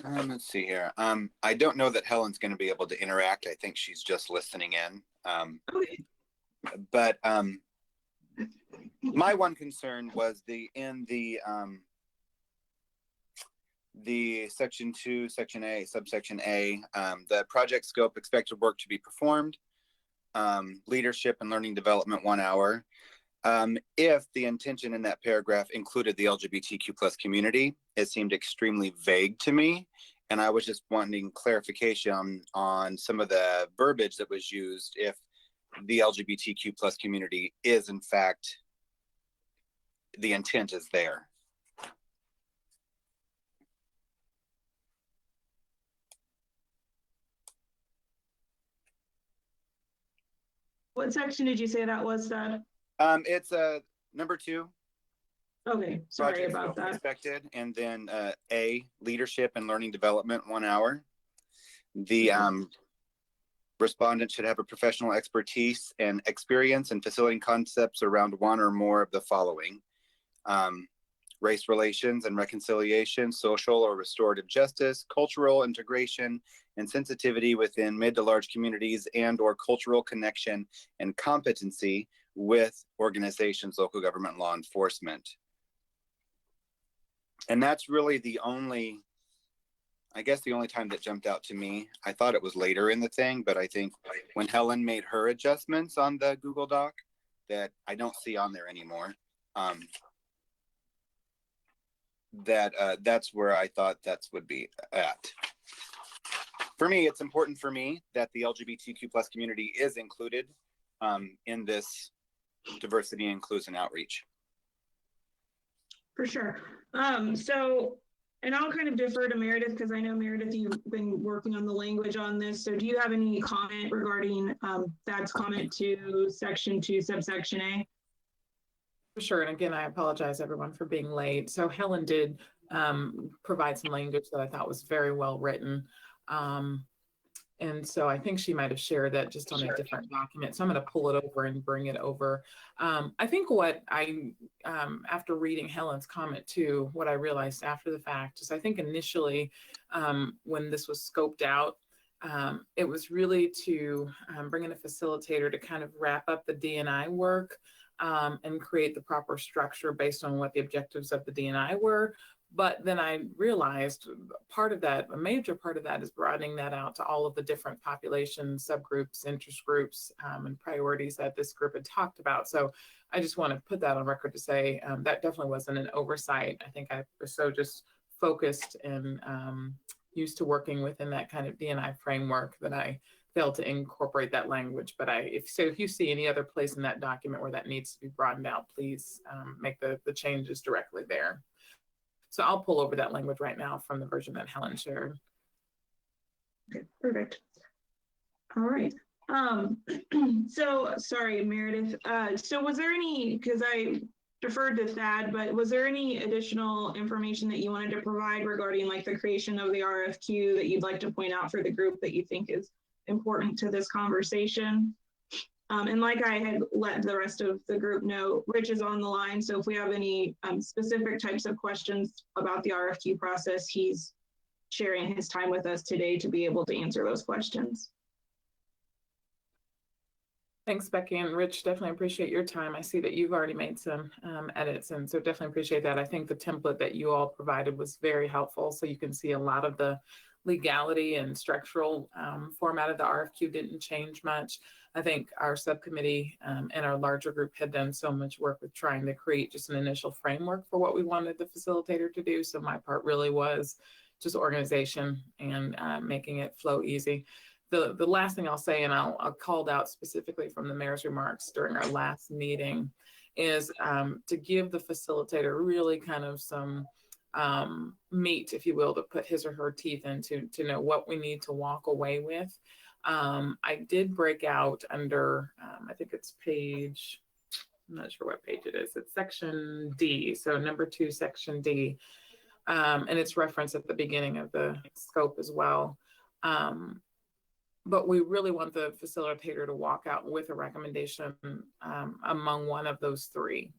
Let's see here. I don't know that Helen's going to be able to interact. I think she's just listening in. Okay. But my one concern was the section 2, section A, subsection A, the project scope, expected work to be performed, leadership and learning development 1 hour. If the intention in that paragraph included the LGBTQ plus community, it seemed extremely vague to me. And I was just wanting clarification on some of the verbiage that was used if the LGBTQ plus community is in fact, the intent is there. What section did you say that was, Dad? It's number 2. Okay, sorry about that. Expected, and then A, leadership and learning development 1 hour. The respondent should have a professional expertise and experience in facilitating concepts around one or more of the following: race relations and reconciliation, social or restorative justice, cultural integration and sensitivity within mid to large communities, and or cultural connection and competency with organizations, local government, law enforcement. And that's really the only, I guess the only time that jumped out to me. I thought it was later in the thing, but I think when Helen made her adjustments on the Google Doc that I don't see on there anymore, that's where I thought that would be at. For me, it's important for me that the LGBTQ plus community is included in this diversity, inclusion outreach. For sure. So, and I'll kind of defer to Meredith because I know, Meredith, you've been working on the language on this. So do you have any comment regarding Thad's comment to section 2, subsection A? Sure. And again, I apologize everyone for being late. So Helen did provide some language that I thought was very well written. And so I think she might have shared that just on a different document. So I'm going to pull it over and bring it over. I think what I, after reading Helen's comment too, what I realized after the fact is I think initially when this was scoped out, it was really to bring in a facilitator to kind of wrap up the D&I work and create the proper structure based on what the objectives of the D&I were. But then I realized part of that, a major part of that is broadening that out to all of the different population subgroups, interest groups, and priorities that this group had talked about. So I just want to put that on record to say that definitely wasn't an oversight. I think I was so just focused and used to working within that kind of D&I framework that I failed to incorporate that language. But if you see any other place in that document where that needs to be broadened out, please make the changes directly there. So I'll pull over that language right now from the version that Helen shared. Okay, perfect. All right. So sorry, Meredith. So was there any, because I deferred to Thad, but was there any additional information that you wanted to provide regarding like the creation of the RFQ that you'd like to point out for the group that you think is important to this conversation? And like I had let the rest of the group know, Rich is on the line. So if we have any specific types of questions about the RFQ process, he's sharing his time with us today to be able to answer those questions. Thanks, Becky and Rich. Definitely appreciate your time. I see that you've already made some edits, and so definitely appreciate that. I think the template that you all provided was very helpful. So you can see a lot of the legality and structural format of the RFQ didn't change much. I think our subcommittee and our larger group had done so much work with trying to create just an initial framework for what we wanted the facilitator to do. So my part really was just organization and making it flow easy. The last thing I'll say, and I'll called out specifically from the mayor's remarks during our last meeting, is to give the facilitator really kind of some meat, if you will, to put his or her teeth into to know what we need to walk away with. I did break out under, I think it's page, I'm not sure what page it is. It's section D. So number 2, section D. And it's referenced at the beginning of the scope as well. but we really want the facilitator to walk out with a recommendation among one of those three.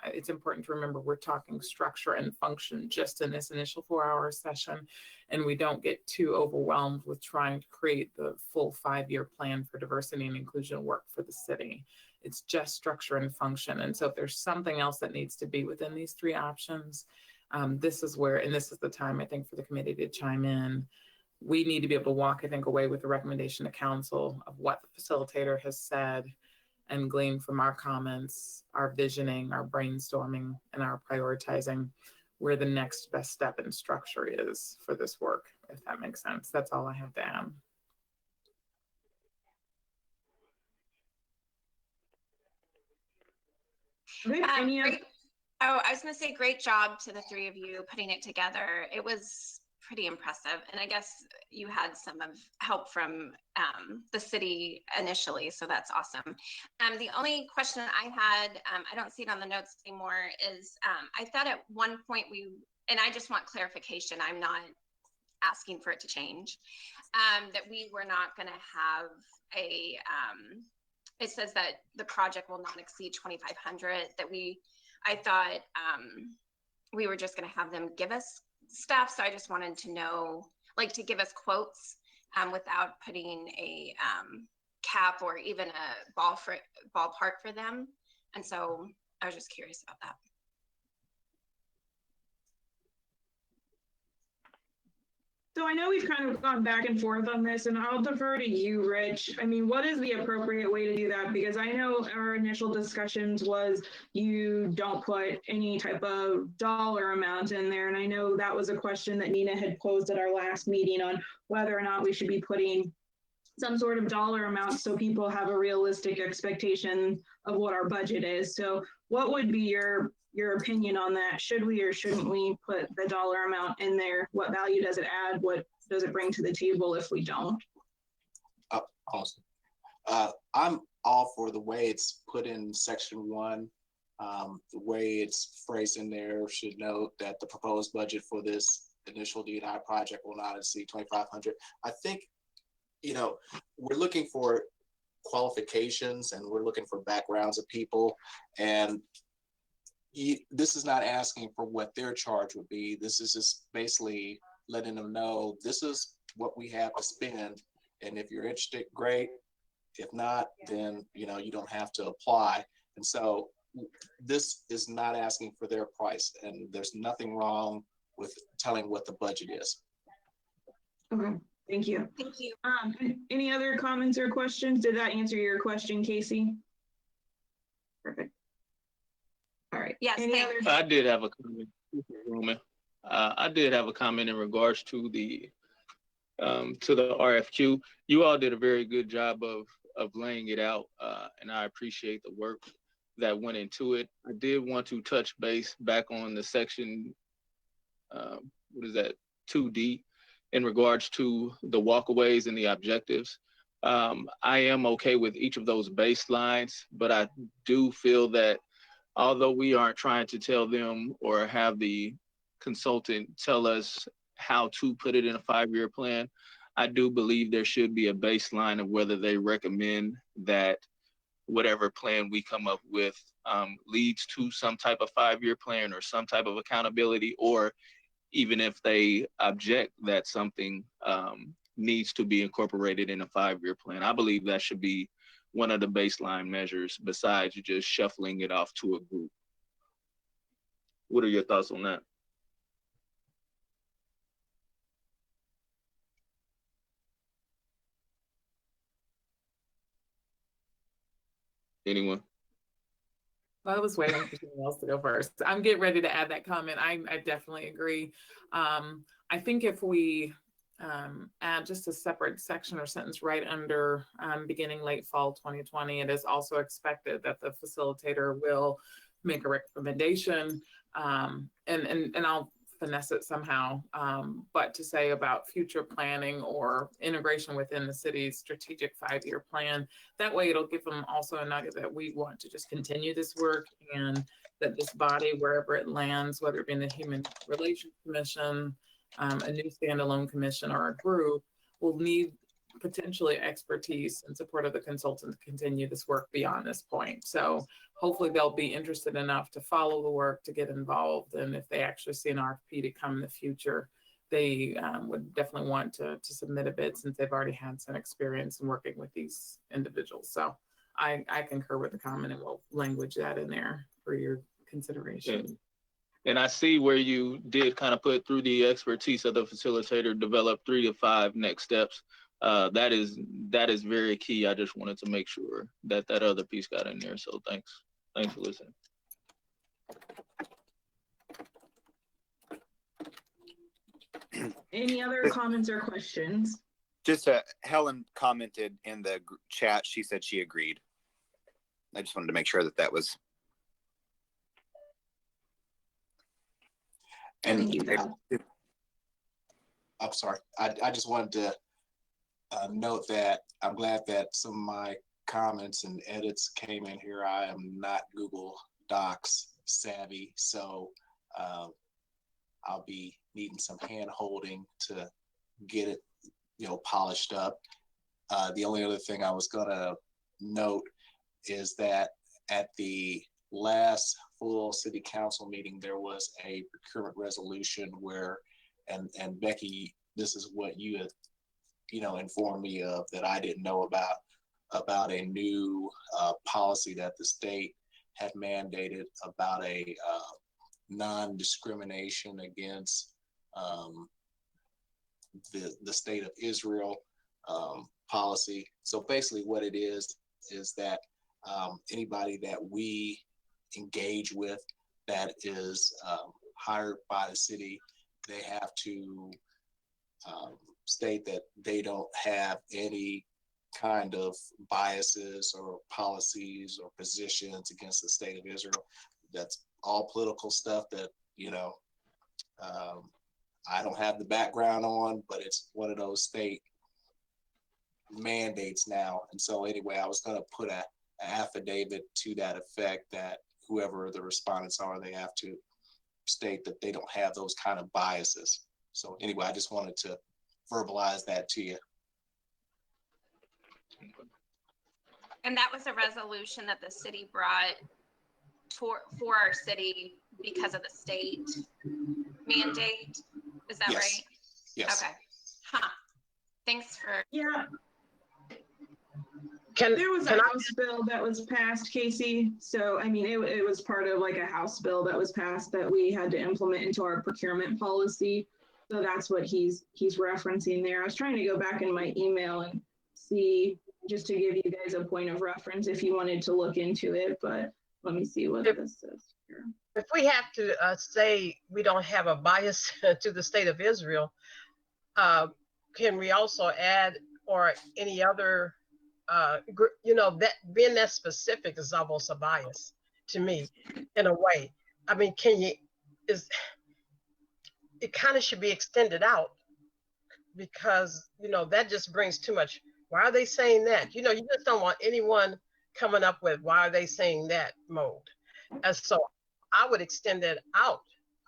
It's important to remember we're talking structure and function just in this initial 4-hour session, and we don't get too overwhelmed with trying to create the full 5-year plan for diversity and inclusion work for the city. It's just structure and function. And so if there's something else that needs to be within these three options, this is where, and this is the time I think for the committee to chime in. We need to be able to walk, I think, away with a recommendation to council of what the facilitator has said and glean from our comments, our visioning, our brainstorming, and our prioritizing where the next best step in structure is for this work, if that makes sense. That's all I have to add. Oh, I was going to say great job to the three of you putting it together. It was pretty impressive. And I guess you had some of help from the city initially, so that's awesome. The only question I had, I don't see it on the notes anymore, is I thought at one point and I just want clarification, I'm not asking for it to change, that we were not going to have it says that the project will not exceed 2,500, I thought we were just going to have them give us stuff. So I just wanted to know, like, to give us quotes without putting a cap or even a ballpark for them. And so I was just curious about that. So I know we've kind of gone back and forth on this, and I'll defer to you, Rich. I mean, what is the appropriate way to do that? Because I know our initial discussions was you don't put any type of dollar amount in there. And I know that was a question that Nina had posed at our last meeting on whether or not we should be putting some sort of dollar amount so people have a realistic expectation of what our budget is. So what would be your opinion on that? Should we or shouldn't we put the dollar amount in there? What value does it add? What does it bring to the table if we don't? Awesome. I'm all for the way it's put in section 1. The way it's phrased in there should note that the proposed budget for this initial D&I project will not exceed 2,500. I think, we're looking for qualifications and we're looking for backgrounds of people, and this is not asking for what their charge would be. This is just basically letting them know this is what we have to spend, and if you're interested, great. If not, then you don't have to apply. And so this is not asking for their price, and there's nothing wrong with telling what the budget is. Okay, thank you. Thank you. Any other comments or questions? Did that answer your question, Casey? Perfect. All right. Yes, I did have a comment, Roman. I did have a comment in regards to the RFQ. You all did a very good job of laying it out, and I appreciate the work that went into it. I did want to touch base back on the section, 2D, in regards to the walkaways and the objectives. I am okay with each of those baselines, but I do feel that although we aren't trying to tell them or have the consultant tell us how to put it in a 5-year plan, I do believe there should be a baseline of whether they recommend that whatever plan we come up with leads to some type of 5-year plan or some type of accountability, or even if they object that something needs to be incorporated in a 5-year plan. I believe that should be one of the baseline measures besides just shuffling it off to a group. What are your thoughts on that? Anyone? I was waiting for someone else to go first. I'm getting ready to add that comment. I definitely agree. I think if we add just a separate section or sentence right under beginning late fall 2020, it is also expected that the facilitator will make a recommendation, and I'll finesse it somehow, but to say about future planning or integration within the city's strategic 5-year plan. That way it'll give them also a nugget that we want to just continue this work, and that this body, wherever it lands, whether it be in the Human Relations Commission, a new standalone commission, or a group, will need potentially expertise in support of the consultant to continue this work beyond this point. So hopefully they'll be interested enough to follow the work, to get involved. And if they actually see an RFP to come in the future, they would definitely want to submit a bid, since they've already had some experience in working with these individuals. So I concur with the comment, and we'll language that in there for your consideration. And I see where you did kind of put, through the expertise of the facilitator, develop 3 to 5 next steps. That is very key. I just wanted to make sure that that other piece got in there. So thanks for listening. Any other comments or questions? Just Helen commented in the chat. She said she agreed. I just wanted to make sure that that was. Thank you, Val. I'm sorry. I just wanted to note that I'm glad that some of my comments and edits came in here. I am not Google Docs savvy, so I'll be needing some hand holding to get it, polished up. The only other thing I was gonna note is that at the last full city council meeting, there was a procurement resolution where, and Becky, this is what you had, informed me of that I didn't know about a new policy that the state had mandated about a non-discrimination against the state of Israel policy. So basically what it is that anybody that we engage with that is hired by the city, they have to state that they don't have any kind of biases or policies or positions against the state of Israel. That's all political stuff that, I don't have the background on, but it's one of those state mandates now. And so anyway, I was going to put an affidavit to that effect that whoever the respondents are, they have to state that they don't have those kind of biases. So anyway, I just wanted to verbalize that to you. And that was a resolution that the city brought for our city because of the state mandate. Is that Yes. right? Yes. Okay. Thanks for. Yeah, Can there was a can I House bill that was passed, Casey. So, I mean, it was part of like a House bill that was passed that we had to implement into our procurement policy. So that's what he's referencing there. I was trying to go back in my email and see, just to give you guys a point of reference if you wanted to look into it, but let me see what this says here. if we have to say we don't have a bias to the state of Israel, can we also add, or any other, that being that specific is almost a bias to me in a way. I mean, it kind of should be extended out, because, that just brings too much. Why are they saying that? You just don't want anyone coming up with why are they saying that mode. And so I would extend it out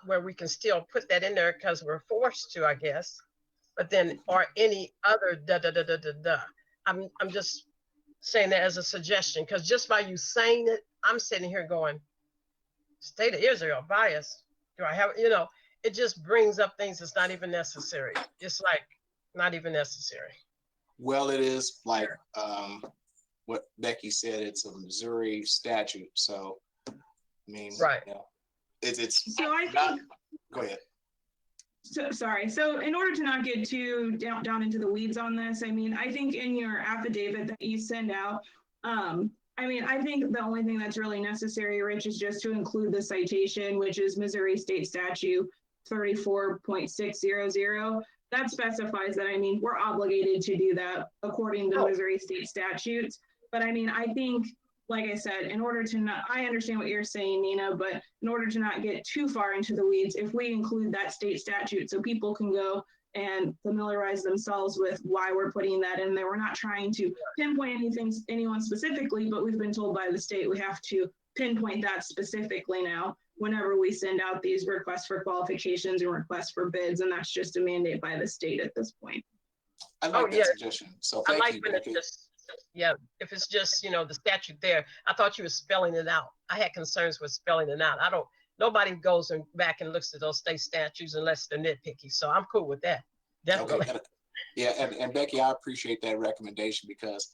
where we can still put that in there because we're forced to, I guess. But then, or any other I'm just saying that as a suggestion, because just by you saying it, I'm sitting here going, state of Israel bias. Do I have, it just brings up things that's not even necessary. It's like not even necessary. Well, it is like what Becky said, it's a Missouri statute. So, I mean, right. It's so I not, think, go ahead. so sorry. So in order to not get too down into the weeds on this, I mean, I think in your affidavit that you send out, I mean, I think the only thing that's really necessary, Rich, is just to include the citation, which is Missouri State Statute 34.600. That specifies that, I mean, we're obligated to do that according to Missouri state statutes. But I mean, I think, like I said, in order to not, I understand what you're saying, Nina, but in order to not get too far into the weeds, if we include that state statute so people can go and familiarize themselves with why we're putting that in there. We're not trying to pinpoint anyone specifically, but we've been told by the state we have to pinpoint that specifically now whenever we send out these requests for qualifications and requests for bids, and that's just a mandate by the state at this point. I like Oh, that yeah. suggestion. So I thank like you, when it's Becky. just, yeah, if it's just, the statute there. I thought you were spelling it out. I had concerns with spelling it out. Nobody goes back and looks at those state statutes unless they're nitpicky. So I'm cool with that. Definitely. Okay. Yeah, and Becky, I appreciate that recommendation because,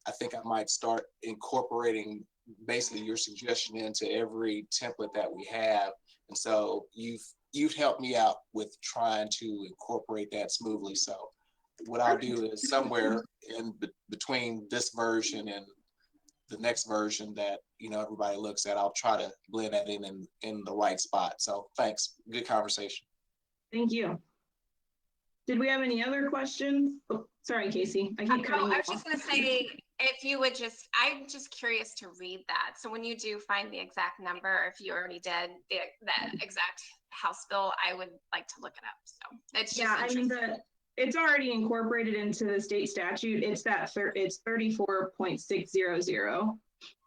I think I might start incorporating basically your suggestion into every template that we have. And so you've helped me out with trying to incorporate that smoothly. So what I'll do is somewhere in between this version and the next version that everybody looks at, I'll try to blend that in the right spot. So thanks. Good conversation. Thank you. Did we have any other questions? Oh, sorry, Casey. I keep cutting you I was off. just going to say, if you would I'm just curious to read that. So when you do find the exact number, or if you already did that exact House bill, I would like to look it up. So it's just interesting. It's already incorporated into the state statute. It's it's 34.600.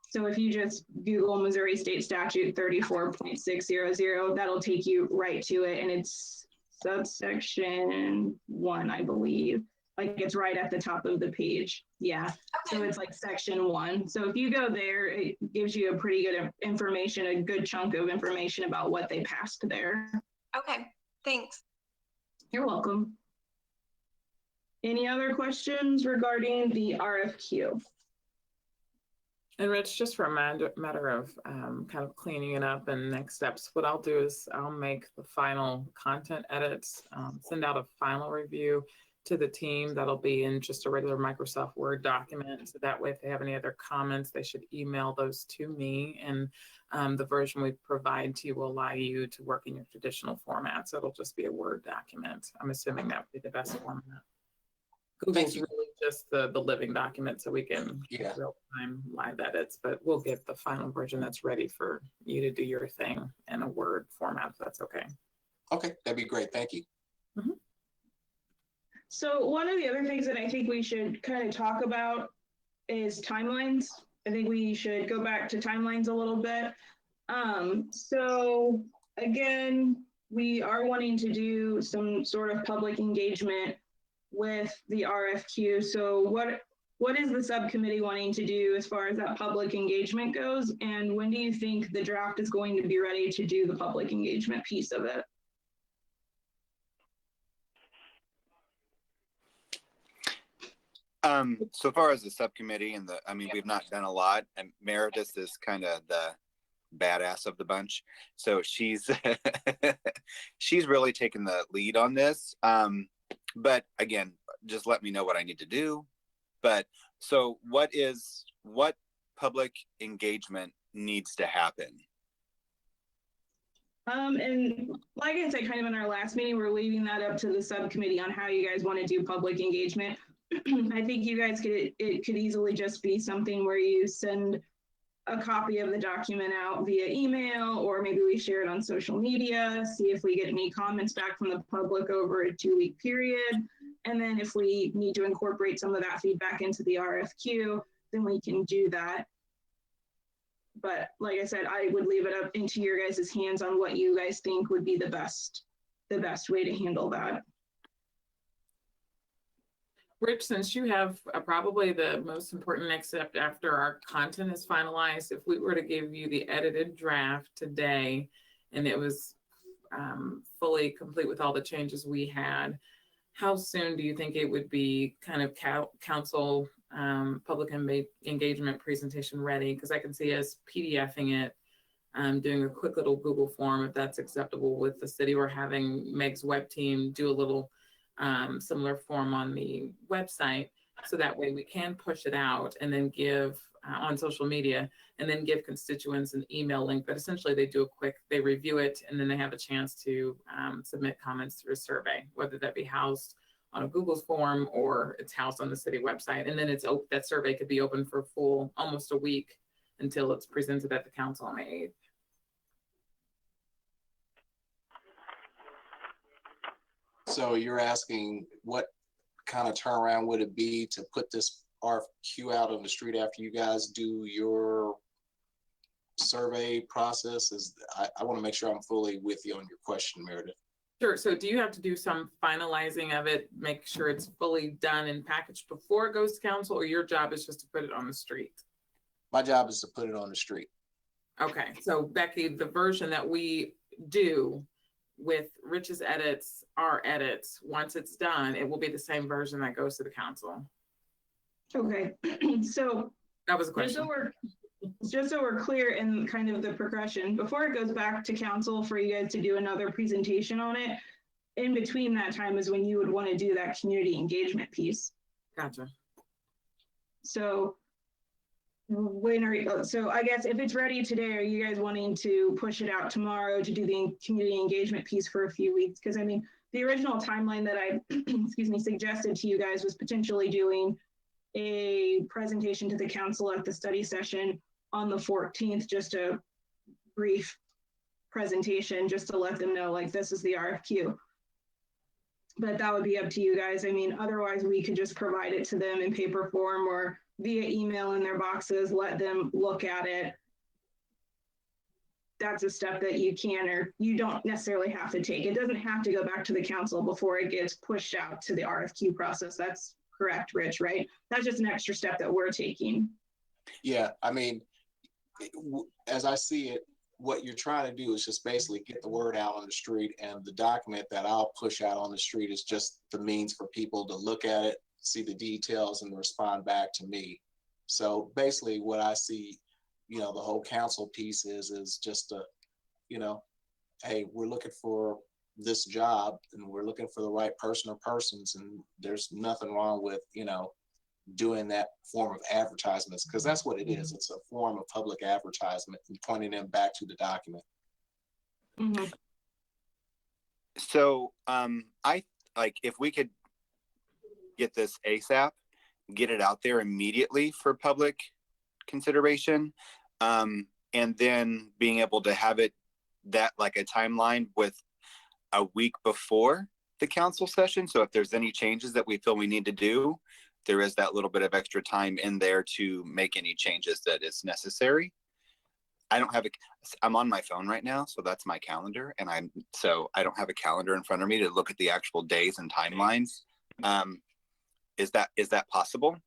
So if you just Google Missouri State Statute 34.600, that'll take you right to it, and it's subsection 1, I believe. Like it's right at the top of the page. Yeah. Okay. So it's like section 1. So if you go there, it gives you a pretty good information, a good chunk of information about what they passed there. Okay. Thanks. You're welcome. Any other questions regarding the RFQ? And Rich, just for a matter of kind of cleaning it up and next steps, what I'll do is I'll make the final content edits, send out a final review to the team. That'll be in just a regular Microsoft Word document. So that way, if they have any other comments, they should email those to me. And the version we provide to you will allow you to work in your traditional format. So it'll just be a Word document. I'm assuming that would be the best format. Google's really just the living document, so we can real-time live edits, but we'll get the final version that's ready for you to do your thing in a Word format, if that's okay. Okay, that'd be great. Thank you. Mm-hmm. So one of the other things that I think we should kind of talk about is timelines. I think we should go back to timelines a little bit. So again, we are wanting to do some sort of public engagement with the RFQ. So what is the subcommittee wanting to do as far as that public engagement goes? And when do you think the draft is going to be ready to do the public engagement piece of it? So far as the subcommittee we've not done a lot, and Meredith is kind of the badass of the bunch. So she's she's really taken the lead on this. But again, just let me know what I need to do. But so what public engagement needs to happen? And like I said, kind of in our last meeting, we're leaving that up to the subcommittee on how you guys want to do public engagement. I think you guys it could easily just be something where you send a copy of the document out via email, or maybe we share it on social media, see if we get any comments back from the public over a 2-week period. And then if we need to incorporate some of that feedback into the RFQ, then we can do that. But like I said, I would leave it up into your guys' hands on what you guys think would be the best way to handle that. Rich, since you have probably the most important next step after our content is finalized, if we were to give you the edited draft today and it was fully complete with all the changes we had, how soon do you think it would be kind of council public engagement presentation ready? Because I can see us PDFing it, doing a quick little Google form if that's acceptable with the city, or having Meg's web team do a little similar form on the website, so that way we can push it out and then give on social media, and then give constituents an email link. But essentially they review it, and then they have a chance to submit comments through a survey, whether that be housed on a Google's form or it's housed on the city website. And then that survey could be open for almost a week until it's presented at the council on May 8th. So you're asking what kind of turnaround would it be to put this RFQ out on the street after you guys do your survey process? I want to make sure I'm fully with you on your question, Meredith. Sure. So do you have to do some finalizing of it, make sure it's fully done and packaged before it goes to council, or your job is just to put it on the street? My job is to put it on the street. Okay. So Becky, the version that we do with Rich's edits, our edits, once it's done, it will be the same version that goes to the council. Okay, so That was a just so question. we're clear in kind of the progression, before it goes back to council for you guys to do another presentation on it, in between that time is when you would want to do that community engagement piece. Gotcha. So when are you, so I guess if it's ready today, are you guys wanting to push it out tomorrow to do the community engagement piece for a few weeks? Because I mean, the original timeline that I, excuse me, suggested to you guys was potentially doing a presentation to the council at the study session on the 14th, just a brief presentation, just to let them know, like, this is the RFQ. But that would be up to you guys. I mean, otherwise we could just provide it to them in paper form or via email in their boxes, let them look at it. That's a step that you can, or you don't necessarily have to take. It doesn't have to go back to the council before it gets pushed out to the RFQ process. That's correct, Rich, right? That's just an extra step that we're taking. Yeah, I mean, as I see it, what you're trying to do is just basically get the word out on the street, and the document that I'll push out on the street is just the means for people to look at it, see the details, and respond back to me. So basically what I see, the whole council piece is just a, hey, we're looking for this job and we're looking for the right person or persons, and there's nothing wrong with, doing that form of advertisements, because that's what it is. It's a form of public advertisement and pointing them back to the document. Mm-hmm. So I like, if we could get this ASAP, get it out there immediately for public consideration, and then being able to have it that like a timeline with a week before the council session. So if there's any changes that we feel we need to do, there is that little bit of extra time in there to make any changes that is necessary. I'm on my phone right now, so that's my calendar, and I don't have a calendar in front of me to look at the actual days and timelines. Is that possible?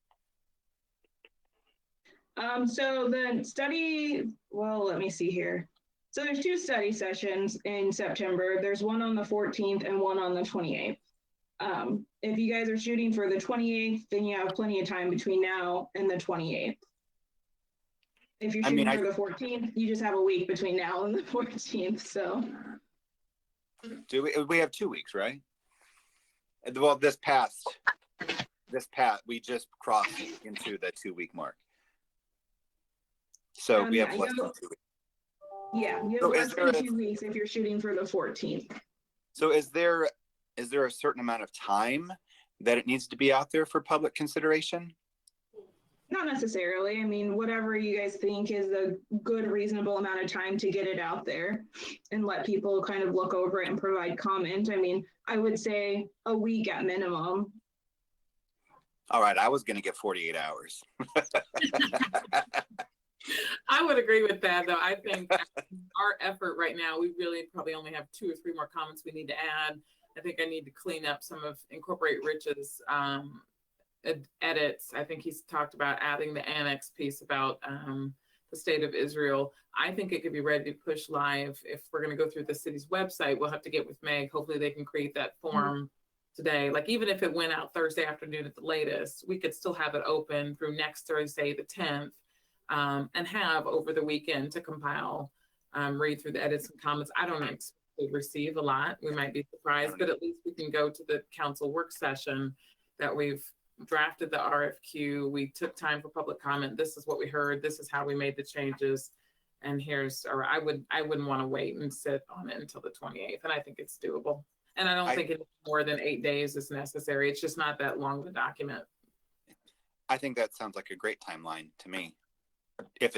So the study, well, let me see here. So there's 2 study sessions in September. There's one on the 14th and one on the 28th. If you guys are shooting for the 28th, then you have plenty of time between now and the 28th. If you're shooting for the 14th, you just have a week between now and the 14th. So we have 2 weeks, right? Well, this past we just crossed into the 2-week mark. So we have less than 2 weeks. Yeah, you have less than 2 weeks if you're shooting for the 14th. So is there a certain amount of time that it needs to be out there for public consideration? Not necessarily. I mean, whatever you guys think is a good, reasonable amount of time to get it out there and let people kind of look over it and provide comment. I mean, I would say a week at minimum. All right, I was going to get 48 hours. I would agree with that, though. I think our effort right now, we really probably only have 2 or 3 more comments we need to add. I think I need to clean up incorporate Rich's edits. I think he's talked about adding the annex piece about the state of Israel. I think it could be ready to push live. If we're going to go through the city's website, we'll have to get with Meg. Hopefully they can create that form today. Like, even if it went out Thursday afternoon at the latest, we could still have it open through next Thursday, the 10th, and have over the weekend to compile, read through the edits and comments. I don't expect to receive a lot. We might be surprised, but at least we can go to the council work session that we've drafted the RFQ. We took time for public comment. This is what we heard. This is how we made the changes. And I wouldn't want to wait and sit on it until the 28th. And I think it's doable. And I don't think it's more than 8 days is necessary. It's just not that long of a document. I think that sounds like a great timeline to me. If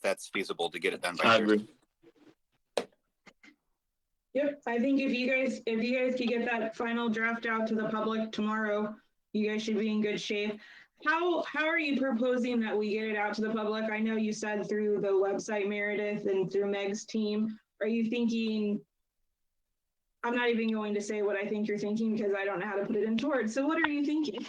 that's feasible to get it done by I Thursday. agree. Yep, I think if you guys could get that final draft out to the public tomorrow, you guys should be in good shape. How are you proposing that we get it out to the public? I know you said through the website, Meredith, and through Meg's team. Are you thinking I'm not even going to say what I think you're thinking because I don't know how to put it into words. So what are you thinking?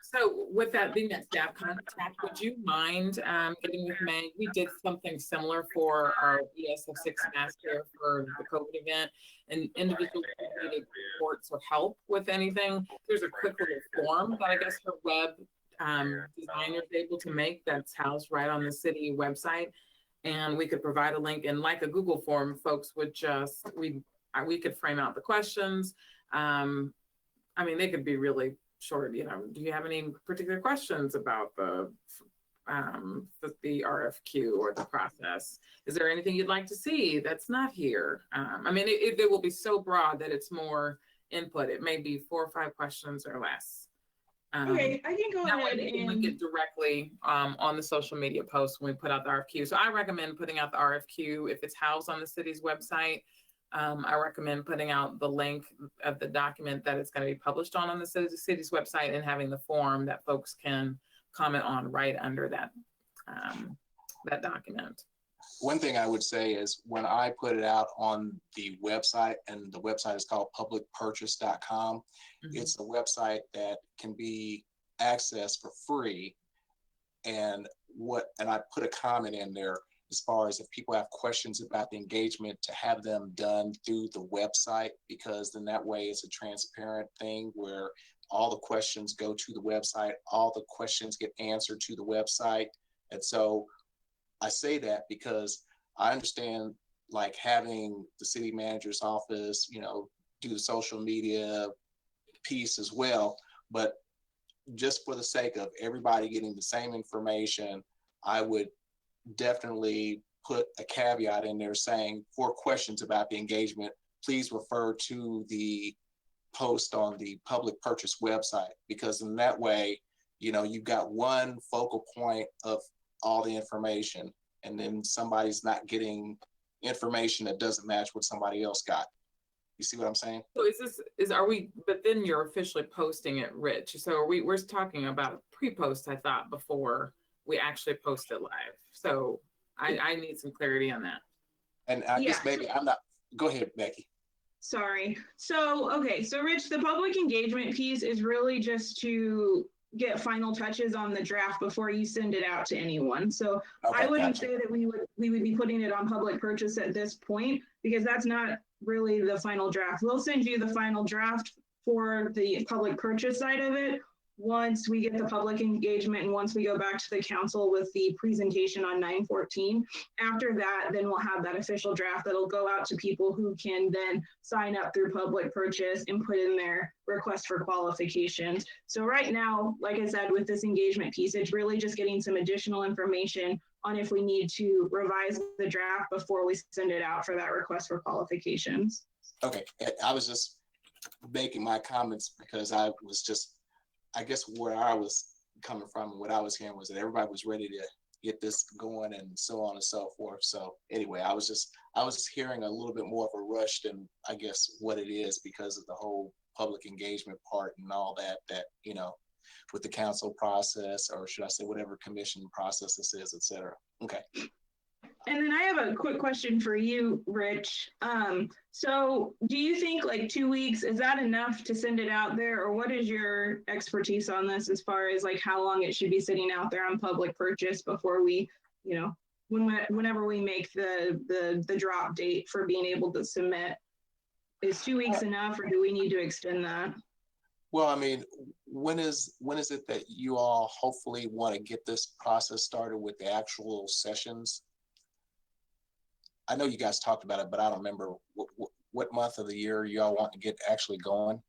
So with that being that staff contact, would you mind getting with Meg? We did something similar for our ESF6 master for the COVID event, and individuals who needed reports or help with anything. There's a quick little form that I guess her web designer is able to make that's housed right on the city website. And we could provide a link, and like a Google form, folks would just, we could frame out the questions. I mean, they could be really short, you know, do you have any particular questions about the RFQ or the process? Is there anything you'd like to see that's not here? I mean, it will be so broad that it's more input. It may be 4 or 5 questions or less. Okay, I can go ahead We can and link it directly on the social media post when we put out the RFQ. So I recommend putting out the RFQ if it's housed on the city's website. I recommend putting out the link of the document that it's going to be published on the city's website, and having the form that folks can comment on right under that that document. One thing I would say is when I put it out on the website, and the website is called publicpurchase.com, it's a website that can be accessed for free. And I put a comment in there as far as if people have questions about the engagement, to have them done through the website, because then that way it's a transparent thing where all the questions go to the website, all the questions get answered to the website. And so I say that because I understand like having the city manager's office, you know, do the social media piece as well, but just for the sake of everybody getting the same information, I would definitely put a caveat in there saying, for questions about the engagement, please refer to the post on the public purchase website, because in that way, you know, you've got one focal point of all the information, and then somebody's not getting information that doesn't match what somebody else got. You see what I'm saying? So but then you're officially posting it, Rich. So we're talking about pre-post, I thought, before we actually post it live. So I need some clarity on that. And I guess maybe I'm not, go ahead, Becky. Sorry. So, okay. So Rich, the public engagement piece is really just to get final touches on the draft before you send it out to anyone. So Okay, I wouldn't gotcha. say that we would be putting it on public purchase at this point, because that's not really the final draft. We'll send you the final draft for the public purchase side of it once we get the public engagement, and once we go back to the council with the presentation on 9/14. After that, then we'll have that official draft that'll go out to people who can then sign up through public purchase and put in their request for qualifications. So right now, like I said, with this engagement piece, it's really just getting some additional information on if we need to revise the draft before we send it out for that request for qualifications. Okay, I was just making my comments because I guess where I was coming from and what I was hearing was that everybody was ready to get this going and so on and so forth. So anyway, I was just hearing a little bit more of a rush than I guess what it is, because of the whole public engagement part and all that, you know, with the council process, or should I say whatever commission process this is, et cetera. Okay. And then I have a quick question for you, Rich. So do you think like 2 weeks, is that enough to send it out there? Or what is your expertise on this as far as like how long it should be sitting out there on public purchase before we, you know, whenever we make the drop date for being able to submit? Is 2 weeks enough, or do we need to extend that? Well, I mean, when is it that you all hopefully want to get this process started with the actual sessions? I know you guys talked about it, but I don't remember what month of the year y'all want to get actually going.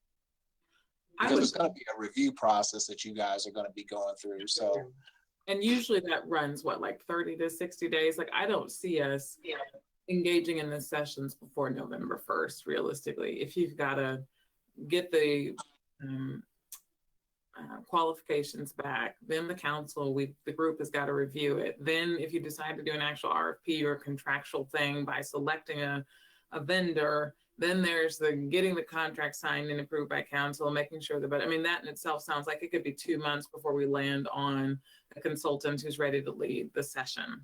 Because there's going to be a review process that you guys are going to be going through. So, and usually that runs what, like 30 to 60 days. Like I don't see us engaging in the sessions before November 1st, realistically. If you've got to get the qualifications back, then the council, the group has got to review it. Then if you decide to do an actual RFP or contractual thing by selecting a vendor, then there's the getting the contract signed and approved by council, making sure that, but I mean, that in itself sounds like it could be 2 months before we land on a consultant who's ready to lead the session.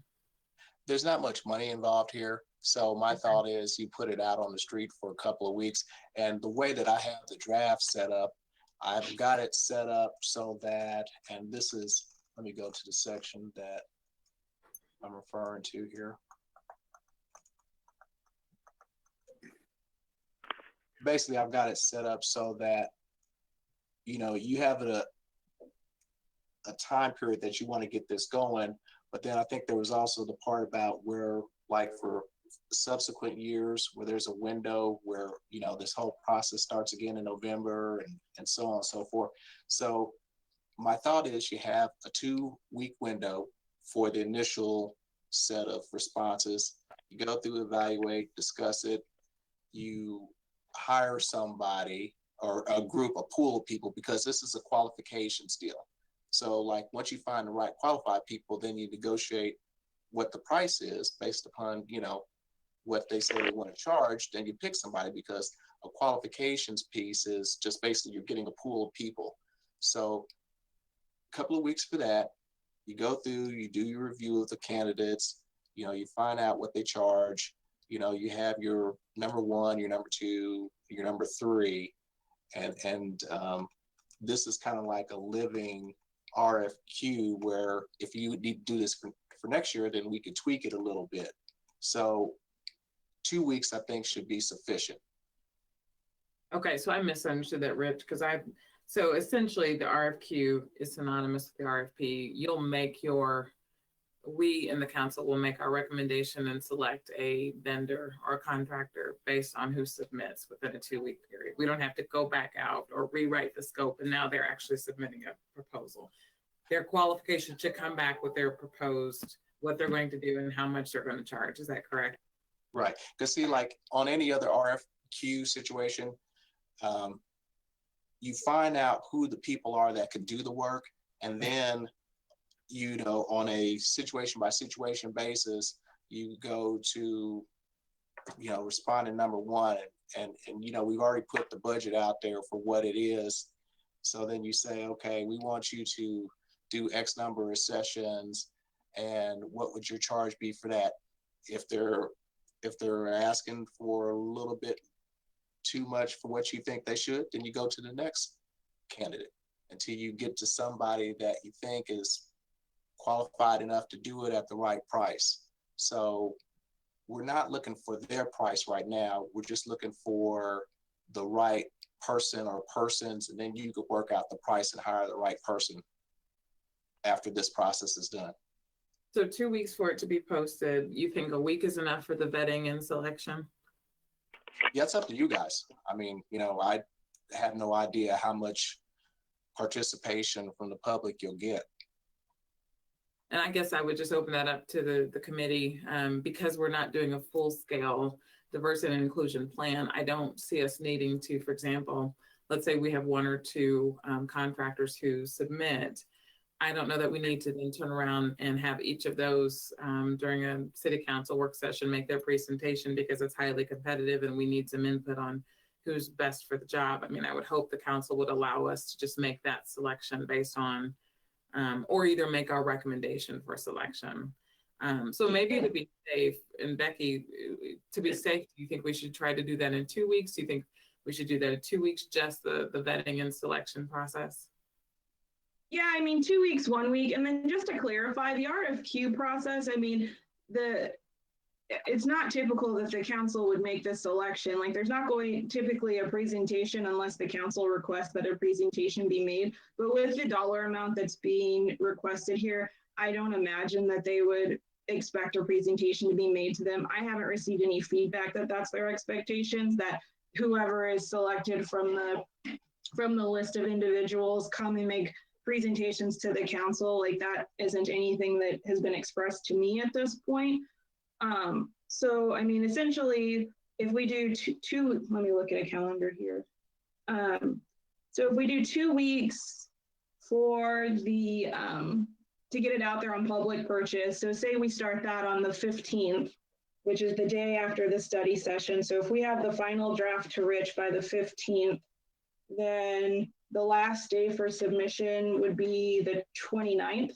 there's not much money involved here. So my thought is you put it out on the street for a couple of weeks. And the way that I have the draft set up, I've got it set up so that, and this is, let me go to the section that I'm referring to here. Basically, I've got it set up so that, you know, you have a time period that you want to get this going. But then I think there was also the part about where, like for subsequent years, where there's a window where, you know, this whole process starts again in November and so on and so forth. So my thought is you have a 2-week window for the initial set of responses. You go through, evaluate, discuss it. You hire somebody or a group, a pool of people, because this is a qualifications deal. So like once you find the right qualified people, then you negotiate what the price is based upon, you know, what they say they want to charge. Then you pick somebody, because a qualifications piece is just basically you're getting a pool of people. So a couple of weeks for that, you go through, you do your review of the candidates, you know, you find out what they charge, you know, you have your number 1, your number 2, your number 3, and this is kind of like a living RFQ where if you need to do this for next year, then we could tweak it a little bit. So 2 weeks, I think, should be sufficient. Okay, so I misunderstood that, Rich, because so essentially the RFQ is synonymous with the RFP. You'll make we in the council will make our recommendation and select a vendor or contractor based on who submits within a 2-week period. We don't have to go back out or rewrite the scope, and now they're actually submitting a proposal. Their qualification should come back with their proposed, what they're going to do and how much they're going to charge. Is that correct? Right, because see, like on any other RFQ situation, you find out who the people are that could do the work, and then, you know, on a situation by situation basis, you go to, you know, respondent number 1, and you know, we've already put the budget out there for what it is. So then you say, okay, we want you to do X number of sessions, and what would your charge be for that? If they're asking for a little bit too much for what you think they should, then you go to the next candidate until you get to somebody that you think is qualified enough to do it at the right price. So we're not looking for their price right now. We're just looking for the right person or persons, and then you could work out the price and hire the right person after this process is done. So 2 weeks for it to be posted. You think a week is enough for the vetting and selection? Yeah, it's up to you guys. I mean, you know, I have no idea how much participation from the public you'll get. And I guess I would just open that up to the committee, because we're not doing a full scale diversity and inclusion plan. I don't see us needing to, for example, let's say we have 1 or 2 contractors who submit. I don't know that we need to then turn around and have each of those during a city council work session make their presentation, because it's highly competitive and we need some input on who's best for the job. I mean, I would hope the council would allow us to just make that selection based on, or either make our recommendation for selection. So maybe to be safe, and Becky, to be safe, do you think we should try to do that in 2 weeks? Do you think we should do that in 2 weeks, just the vetting and selection process? Yeah, I mean, 2 weeks, 1 week. And then just to clarify, the RFQ process, I mean, it's not typical that the council would make this selection. Like, there's not going typically a presentation unless the council requests that a presentation be made. But with the dollar amount that's being requested here, I don't imagine that they would expect a presentation to be made to them. I haven't received any feedback that that's their expectations, that whoever is selected from the list of individuals come and make presentations to the council. Like, that isn't anything that has been expressed to me at this point. So, I mean, essentially, if we do two, let me look at a calendar here. So if we do 2 weeks for the, to get it out there on public purchase, so say we start that on the 15th, which is the day after the study session. So if we have the final draft to Rich by the 15th, then the last day for submission would be the 29th.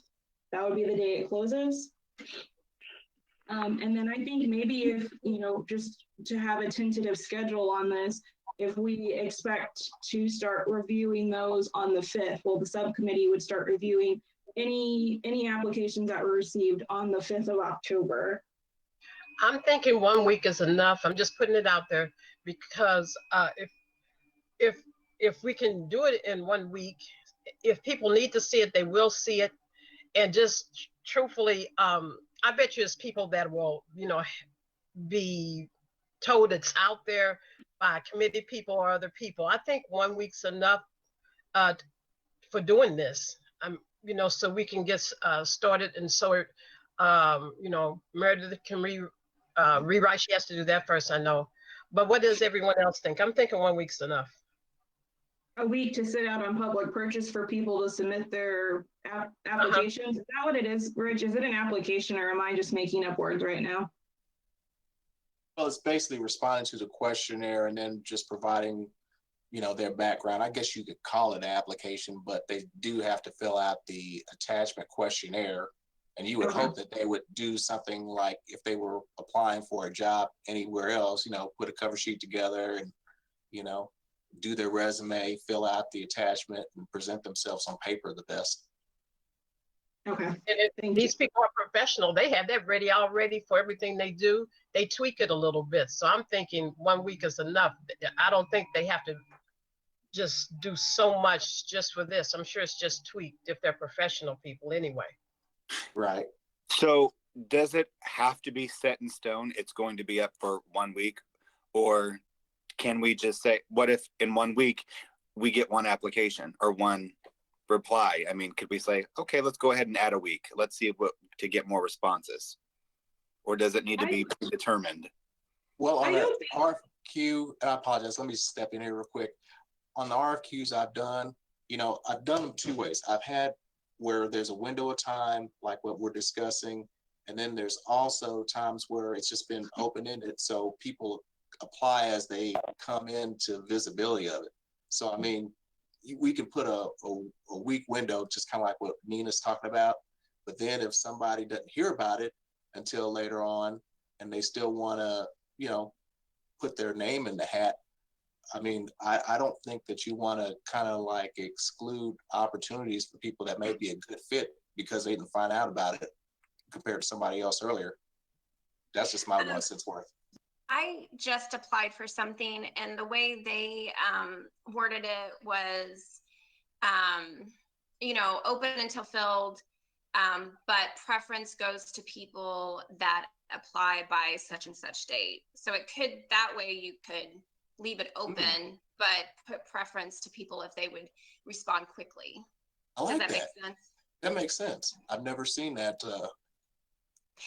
That would be the day it closes. And then I think maybe if, just to have a tentative schedule on this, if we expect to start reviewing those on the 5th, well, the subcommittee would start reviewing any applications that were received on the 5th of October. I'm thinking 1 week is enough. I'm just putting it out there because if if we can do it in 1 week, if people need to see it, they will see it. And just truthfully, I bet you it's people that will, be told it's out there by committee people or other people. I think 1 week's enough uh, for doing this. So we can get started, and so Meredith can rewrite. She has to do that first, I know. But what does everyone else think? I'm thinking 1 week's enough. A week to sit out on public purchase for people to submit their applications. Is that what it is, Rich? Is it an application, or am I just making up words right now? Well, it's basically responding to the questionnaire and then just providing, their background. I guess you could call it an application, but they do have to fill out the attachment questionnaire. And you would hope that they would do something like if they were applying for a job anywhere else, put a cover sheet together and, do their resume, fill out the attachment, and present themselves on paper the best. Okay. And if these people are professional, they have that ready already for everything they do. They tweak it a little bit. So I'm thinking 1 week is enough. I don't think they have to just do so much just for this. I'm sure it's just tweaked if they're professional people anyway. Right. So does it have to be set in stone? It's going to be up for 1 week, or can we just say, what if in 1 week we get one application or one reply? I mean, could we say, okay, let's go ahead and add a week. Let's see what to get more responses. Or does it need to be determined? Well, on the RFQ, I apologize. Let me step in here real quick. On the RFQs I've done, I've done them 2 ways. I've had where there's a window of time, like what we're discussing. And then there's also times where it's just been open-ended. So people apply as they come into visibility of it. So, I mean, we can put a week window, just kind of like what Nina's talking about. But then if somebody doesn't hear about it until later on, and they still want to, put their name in the hat, I mean, I don't think that you want to kind of like exclude opportunities for people that may be a good fit because they didn't find out about it compared to somebody else earlier. That's just my 1 cent's worth. I just applied for something, and the way they worded it was, open until filled, but preference goes to people that apply by such and such date. So that way you could leave it open, but put preference to people if they would respond quickly. Does that make sense? That makes sense. I've never seen that.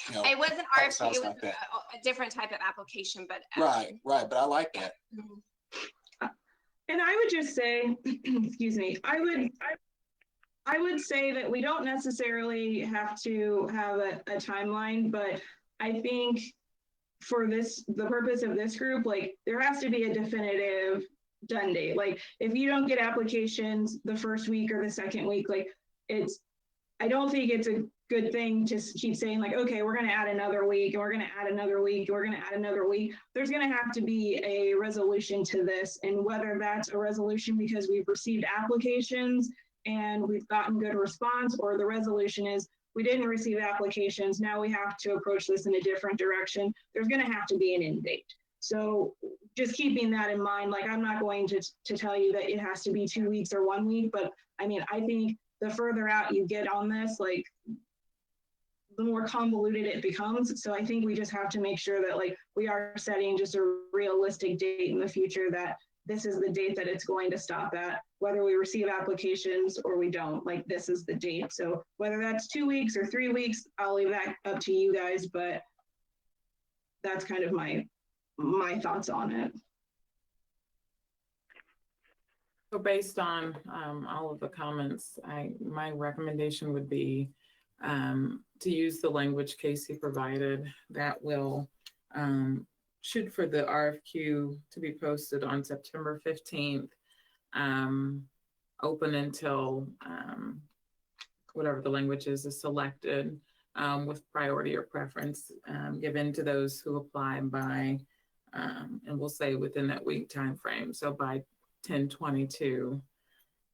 It wasn't RFP, it was like a different type of application, but right. But I like that. And I would just say, excuse me, I would say that we don't necessarily have to have a timeline, but I think for the purpose of this group, like there has to be a definitive done date. Like if you don't get applications the first week or the second week, like I don't think it's a good thing to keep saying like, okay, we're going to add another week and we're going to add another week. And we're going to add another week. There's going to have to be a resolution to this, and whether that's a resolution because we've received applications and we've gotten good response, or the resolution is we didn't receive applications. Now we have to approach this in a different direction. There's going to have to be an end date. So just keeping that in mind, like I'm not going to tell you that it has to be 2 weeks or 1 week, but I mean, I think the further out you get on this, like the more convoluted it becomes. So I think we just have to make sure that like we are setting just a realistic date in the future that this is the date that it's going to stop at, whether we receive applications or we don't, like this is the date. So whether that's 2 weeks or 3 weeks, I'll leave that up to you guys, but that's kind of my thoughts on it. So based on all of the comments, my recommendation would be to use the language Casey provided that will shoot for the RFQ to be posted on September 15th, open until whatever the language is selected, with priority or preference given to those who apply by, and we'll say within that week timeframe. So by 10/22.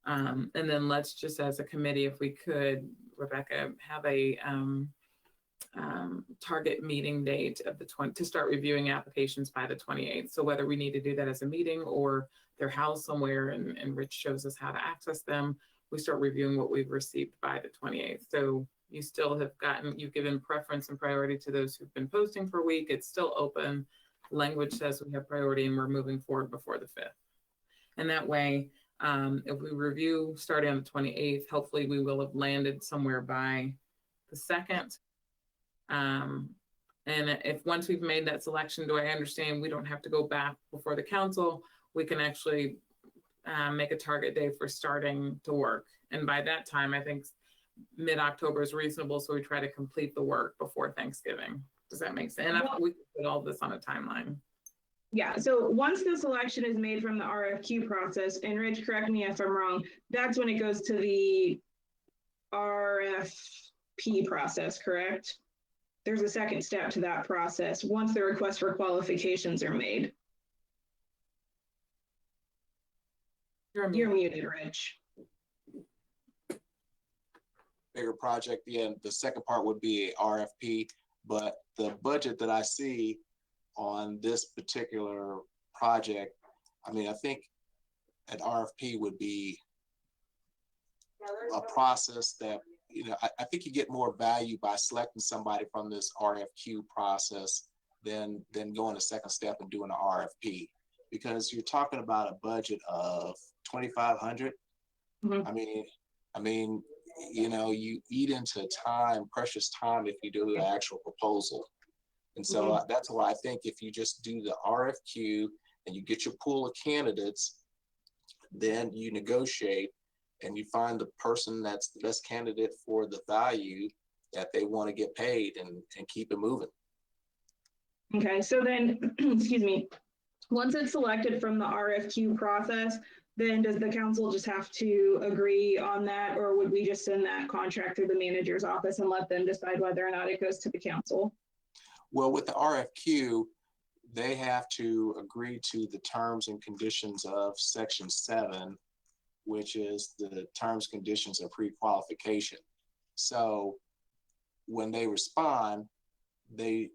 And then let's just, as a committee, if we could, Rebecca, have a target meeting date of the 20 to start reviewing applications by the 28th. So whether we need to do that as a meeting or they're housed somewhere and Rich shows us how to access them, we start reviewing what we've received by the 28th. So you still have you've given preference and priority to those who've been posting for a week. It's still open. Language says we have priority and we're moving forward before the 5th. And that way, if we review starting on the 28th, hopefully we will have landed somewhere by the 2nd. And if once we've made that selection, do I understand we don't have to go back before the council? We can actually make a target date for starting to work. And by that time, I think mid-October is reasonable. So we try to complete the work before Thanksgiving. Does that make sense? And we can put all this on a timeline. Yeah, so once the selection is made from the RFQ process, and Rich, correct me if I'm wrong, that's when it goes to the RFP process, correct? There's a second step to that process once the request for qualifications are made. You're muted, Rich. Bigger project, yeah, the second part would be a RFP, but the budget that I see on this particular project, I mean, I think an RFP would be a process that, you know, I think you get more value by selecting somebody from this RFQ process than going a second step and doing an RFP, because you're talking about a budget of 2,500. Mm-hmm. I mean, you know, you eat into time, precious time, if you do the actual proposal. And so that's why I think if you just do the RFQ and you get your pool of candidates, then you negotiate and you find the person that's the best candidate for the value that they want to get paid, and keep it moving. Okay, so then, excuse me, once it's selected from the RFQ process, then does the council just have to agree on that, or would we just send that contract through the manager's office and let them decide whether or not it goes to the council? Well, with the RFQ, they have to agree to the terms and conditions of Section 7, which is the terms, conditions, of pre-qualification. So when they respond, they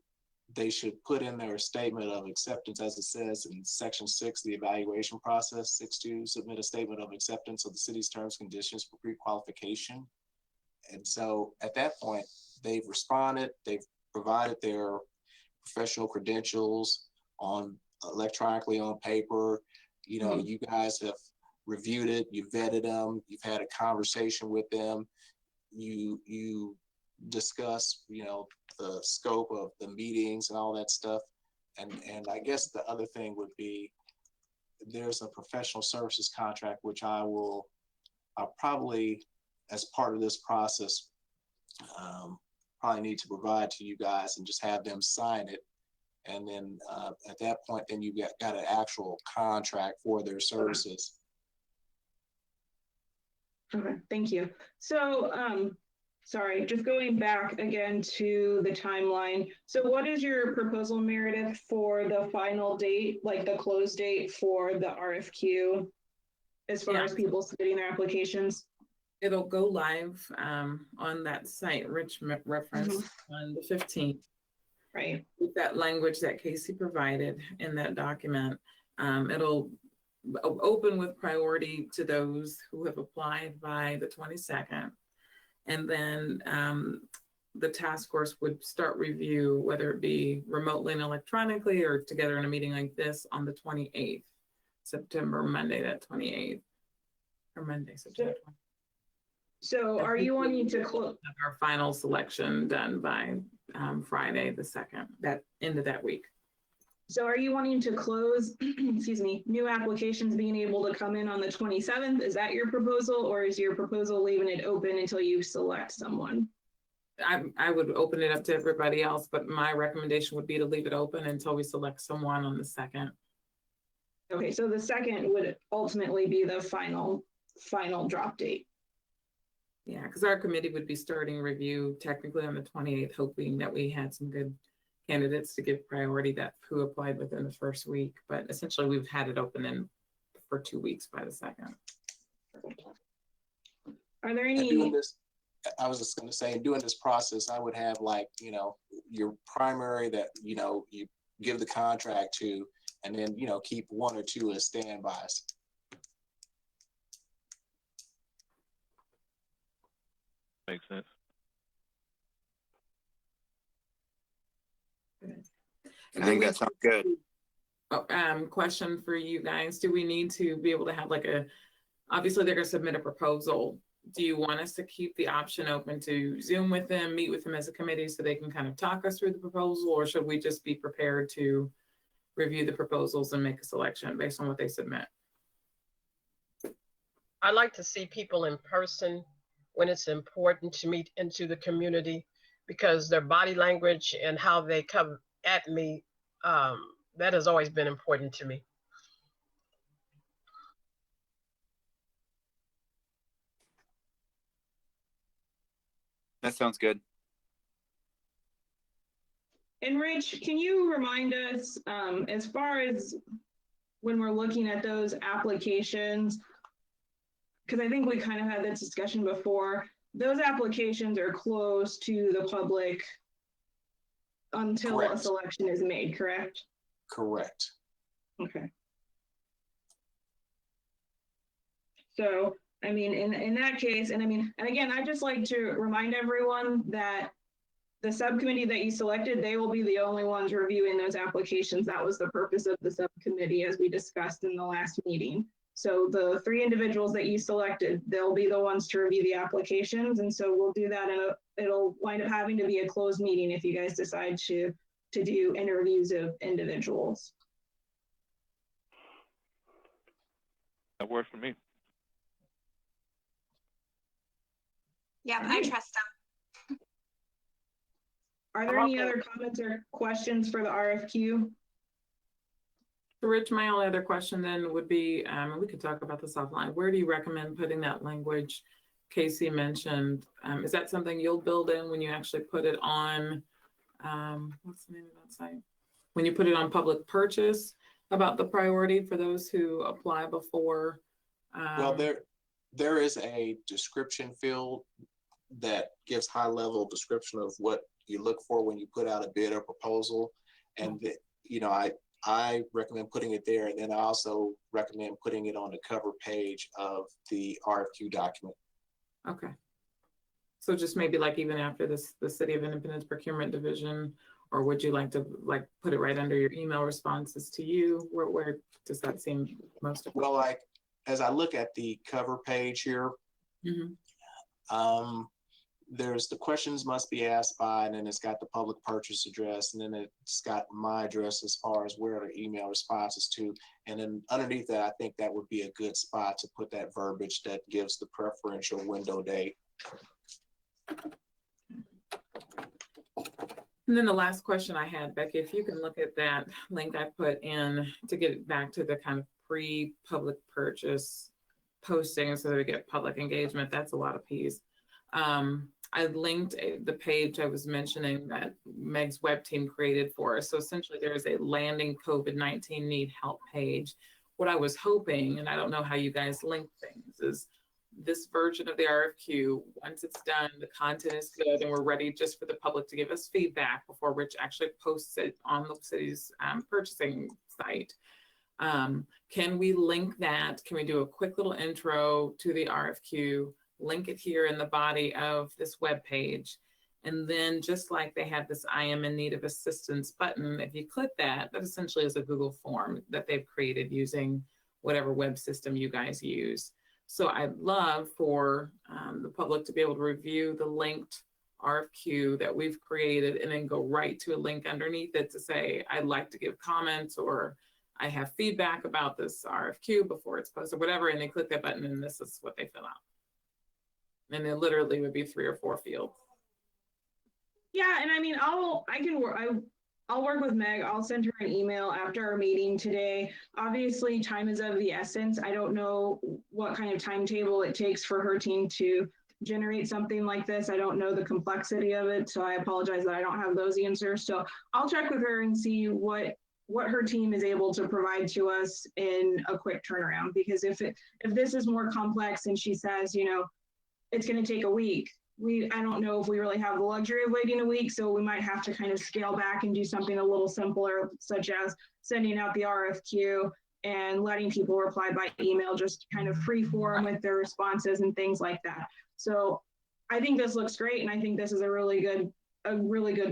should put in their statement of acceptance, as it says in Section 6, the evaluation process, 6.2, submit a statement of acceptance of the city's terms, conditions for pre-qualification. And so at that point, they've responded, they've provided their professional credentials on electronically on paper. You know, you guys have reviewed it, you vetted them, you've had a conversation with them, you discuss, you know, the scope of the meetings and all that stuff. And I guess the other thing would be, there's a professional services contract, which I'll probably, as part of this process, probably need to provide to you guys and just have them sign it. And then at that point, then you got an actual contract for their services. Okay, thank you. So, sorry, just going back again to the timeline. So what is your proposal, Meredith, for the final date, like the close date for the RFQ, as far as people submitting their applications? It'll go live on that site Rich referenced on the 15th. Right. With that language that Casey provided in that document, it'll open with priority to those who have applied by the 22nd. And then the task force would start review, whether it be remotely and electronically or together in a meeting like this on the 28th, September, Monday, that 28th, or Monday, September 20th. So are you wanting to close our final selection done by Friday the 2nd, that end of that week? So are you wanting to close, excuse me, new applications being able to come in on the 27th? Is that your proposal, or is your proposal leaving it open until you select someone? I would open it up to everybody else, but my recommendation would be to leave it open until we select someone on the 2nd. Okay, so the 2nd would ultimately be the final drop date. Yeah, because our committee would be starting review technically on the 28th, hoping that we had some good candidates to give priority that who applied within the first week. But essentially, we've had it open in for 2 weeks by the second. Are there And any? doing this, I was just going to say, doing this process, I would have like, your primary that, you give the contract to, and then, keep one or two as standbys. Makes sense. I think that sounds good. Question for you guys. Do we need to be able to have like obviously they're going to submit a proposal. Do you want us to keep the option open to Zoom with them, meet with them as a committee so they can kind of talk us through the proposal, or should we just be prepared to review the proposals and make a selection based on what they submit? I like to see people in person when it's important to meet into the community, because their body language and how they come at me, that has always been important to me. That sounds good. And Rich, can you remind us, as far as when we're looking at those applications, because I think we kind of had this discussion before, those applications are closed to the public until a Correct. selection is made, correct? Correct. Okay. So, I mean, in that case, and again, I'd just like to remind everyone that the subcommittee that you selected, they will be the only ones reviewing those applications. That was the purpose of the subcommittee, as we discussed in the last meeting. So the 3 individuals that you selected, they'll be the ones to review the applications. And so we'll do that, and it'll wind up having to be a closed meeting if you guys decide to do interviews of individuals. That works for me. Yeah, I trust them. Are there any other comments or questions for the RFQ? Rich, my only other question then would be, we could talk about this offline. Where do you recommend putting that language Casey mentioned? Is that something you'll build in when you actually put it on, what's the name of that site? When you put it on public purchase about the priority for those who apply before? Well, there is a description field that gives high level description of what you look for when you put out a bid or proposal. And I recommend putting it there. And then I also recommend putting it on the cover page of the RFQ document. Okay. So just maybe like even after this, the City of Independence Procurement Division, or would you like to put it right under your email responses to you? Where does that seem most appropriate? Well, like as I look at the cover page here, there's the questions must be asked by, and then it's got the public purchase address, and then it's got my address as far as where the email responses to. And then underneath that, I think that would be a good spot to put that verbiage that gives the preferential window date. And then the last question I had, Becky, if you can look at that link I put in to get it back to the kind of pre-public purchase posting so that we get public engagement, that's a lot of P's. I linked the page I was mentioning that Meg's web team created for us. So essentially there is a landing COVID-19 need help page. What I was hoping, and I don't know how you guys link things, is this version of the RFQ, once it's done, the content is good, and we're ready just for the public to give us feedback before Rich actually posts it on the city's purchasing site. Can we link that? Can we do a quick little intro to the RFQ, link it here in the body of this web page? And then just like they have this I am in need of assistance button, if you click that, that essentially is a Google form that they've created using whatever web system you guys use. So I'd love for the public to be able to review the linked RFQ that we've created and then go right to a link underneath it to say, I'd like to give comments, or I have feedback about this RFQ before it's posted, whatever. And they click that button and this is what they fill out. And it literally would be 3 or 4 fields. Yeah, and I mean, I'll work with Meg. I'll send her an email after our meeting today. Obviously, time is of the essence. I don't know what kind of timetable it takes for her team to generate something like this. I don't know the complexity of it, so I apologize that I don't have those answers. So I'll check with her and see what her team is able to provide to us in a quick turnaround. Because if this is more complex and she says, you know, it's going to take a week, I don't know if we really have the luxury of waiting a week, so we might have to kind of scale back and do something a little simpler, such as sending out the RFQ and letting people reply by email, just kind of free form with their responses and things like that. So I think this looks great, and I think this is a really good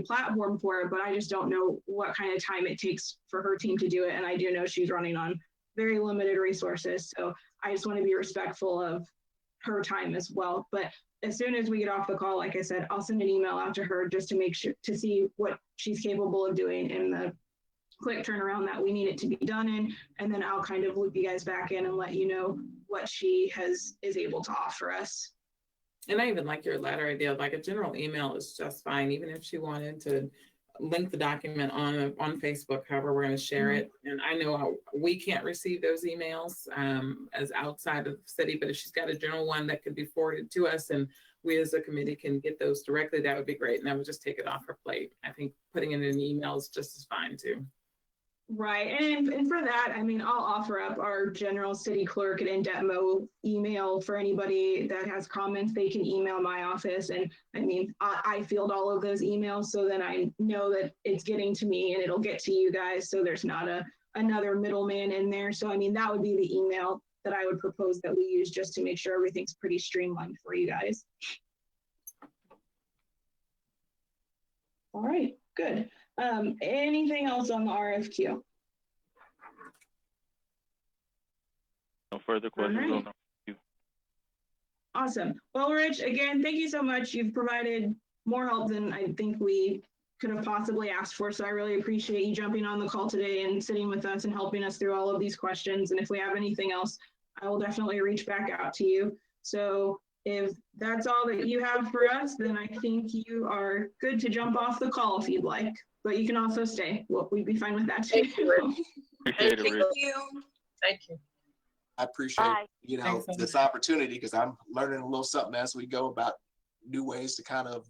platform for it, but I just don't know what kind of time it takes for her team to do it. And I do know she's running on very limited resources. So I just want to be respectful of her time as well. But as soon as we get off the call, like I said, I'll send an email out to her just to make sure to see what she's capable of doing in the quick turnaround that we need it to be done in. And then I'll kind of loop you guys back in and let you know what she is able to offer us. And I even like your latter idea, like a general email is just fine, even if she wanted to link the document on Facebook, however we're going to share it. And I know we can't receive those emails as outside of the city, but if she's got a general one that could be forwarded to us and we as a committee can get those directly, that would be great. And that would just take it off her plate. I think putting it in an email is just as fine too. Right. And for that, I mean, I'll offer up our general city clerk at InDeptMo email for anybody that has comments. They can email my office. And I mean, I field all of those emails. So then I know that it's getting to me and it'll get to you guys. So there's not another middleman in there. So, I mean, that would be the email that I would propose that we use just to make sure everything's pretty streamlined for you guys. All right, good. Anything else on the RFQ? No further questions All right. on the RFQ. Awesome. Well, Rich, again, thank you so much. You've provided more help than I think we could have possibly asked for. So I really appreciate you jumping on the call today and sitting with us and helping us through all of these questions. And if we have anything else, I will definitely reach back out to you. So if that's all that you have for us, then I think you are good to jump off the call if you'd like, but you can also stay. Well, we'd be fine with that too. Thank you, Rich. Appreciate it, Rich. Thank you. I appreciate, Bye. Thanks, this opportunity because I'm learning a little something as we go about new ways to kind of,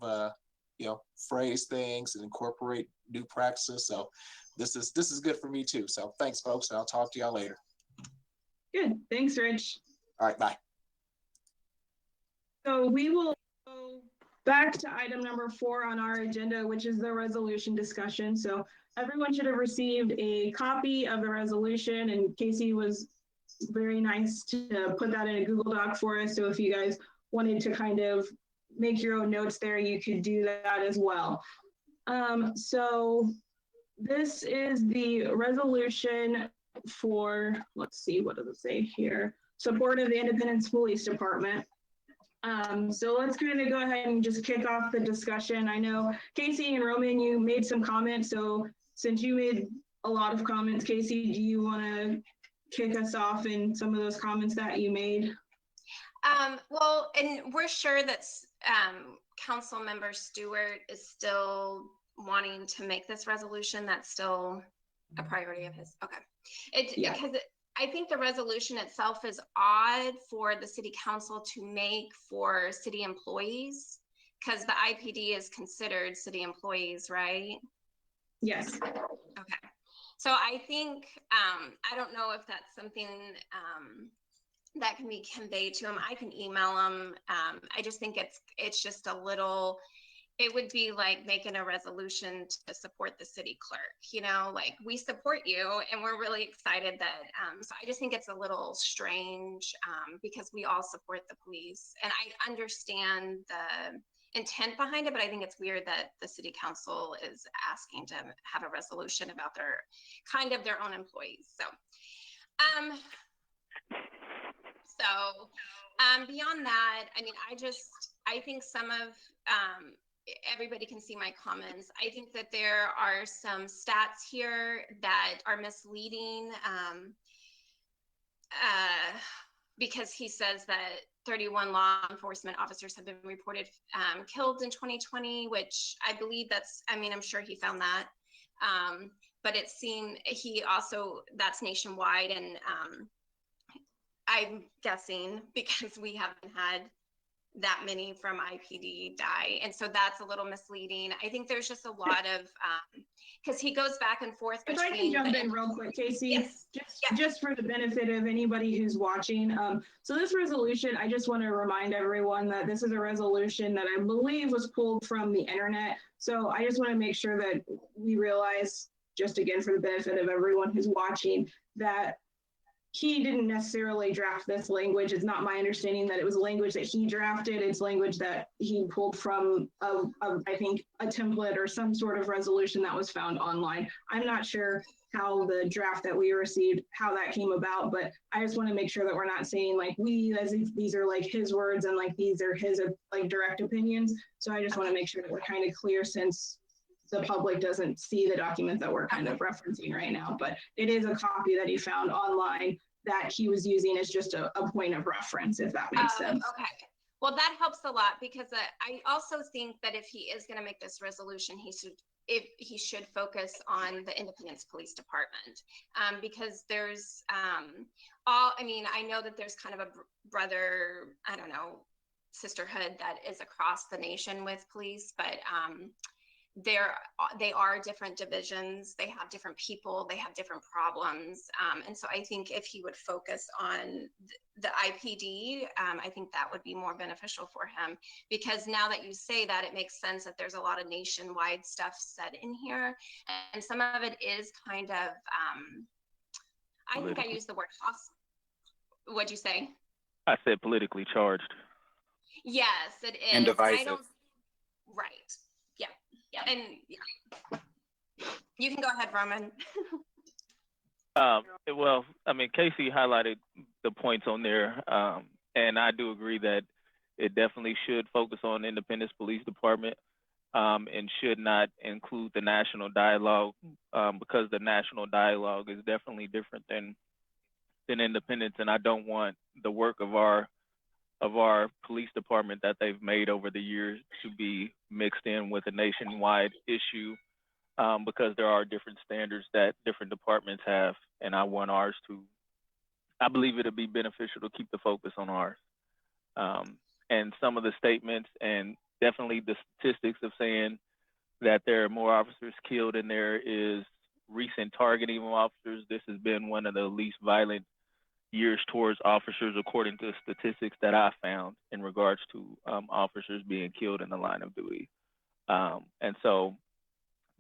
phrase things and incorporate new practices. So this is good for me too. So thanks, folks. And I'll talk to y'all later. Good. Thanks, Rich. All right. Bye. So we will go back to item number 4 on our agenda, which is the resolution discussion. So everyone should have received a copy of the resolution, and Casey was very nice to put that in a Google Doc for us. So if you guys wanted to kind of make your own notes there, you could do that as well. So this is the resolution for, let's see, what does it say here? Support of the Independence Police Department. So let's kind of go ahead and just kick off the discussion. I know Casey and Roman, you made some comments. So since you made a lot of comments, Casey, do you want to kick us off in some of those comments that you made? Well, and we're sure that Council Member Stewart is still wanting to make this resolution. That's still a priority of his. Okay. Because I think the resolution itself is odd for the city council to make for city employees, because the IPD is considered city employees, right? Yes. Okay. So I think, I don't know if that's something that can be conveyed to him. I can email him. I just think it's just a little, it would be like making a resolution to support the city clerk, like we support you and we're really excited that, so I just think it's a little strange because we all support the police, and I understand the intent behind it, but I think it's weird that the city council is asking to have a resolution about their own employees. So, beyond that, I mean, I think some of, everybody can see my comments. I think that there are some stats here that are misleading because he says that 31 law enforcement officers have been reported killed in 2020, which I believe I'm sure he found that. But it seemed that's nationwide, and I'm guessing because we haven't had that many from IPD die. And so that's a little misleading. I think there's just a lot of, because he goes back and forth If between. I can jump in real quick, Casey, Yes. just for the benefit of anybody who's watching. So this resolution, I just want to remind everyone that this is a resolution that I believe was pulled from the internet. So I just want to make sure that we realize, just again, for the benefit of everyone who's watching, that he didn't necessarily draft this language. It's not my understanding that it was language that he drafted. It's language that he pulled from, I think, a template or some sort of resolution that was found online. I'm not sure how the draft that we received, how that came about, but I just want to make sure that we're not saying like as if these are like his words and like these are his like direct opinions. So I just want to make sure that we're kind of clear, since the public doesn't see the document that we're kind of referencing right now, but it is a copy that he found online that he was using as just a point of reference, if that makes sense. Okay. Well, that helps a lot, because I also think that if he is going to make this resolution, he should focus on the Independence Police Department, because there's I know that there's kind of a brother, I don't know, sisterhood that is across the nation with police, but they are different divisions. They have different people. They have different problems. And so I think if he would focus on the IPD, I think that would be more beneficial for him, because now that you say that, it makes sense that there's a lot of nationwide stuff said in here. And some of it is kind of, I think I used the word hostile. What'd you say? I said politically charged. Yes, it is. And divisive. Right. Yeah. And yeah. You can go ahead, Roman. Well, I mean, Casey highlighted the points on there, and I do agree that it definitely should focus on Independence Police Department, and should not include the national dialogue, because the national dialogue is definitely different than Independence, and I don't want the work of our police department that they've made over the years to be mixed in with a nationwide issue, because there are different standards that different departments have, and I believe it'll be beneficial to keep the focus on ours. And some of the statements, and definitely the statistics of saying that there are more officers killed and there is recent targeting of officers. This has been one of the least violent years towards officers, according to statistics that I found in regards to officers being killed in the line of duty. And so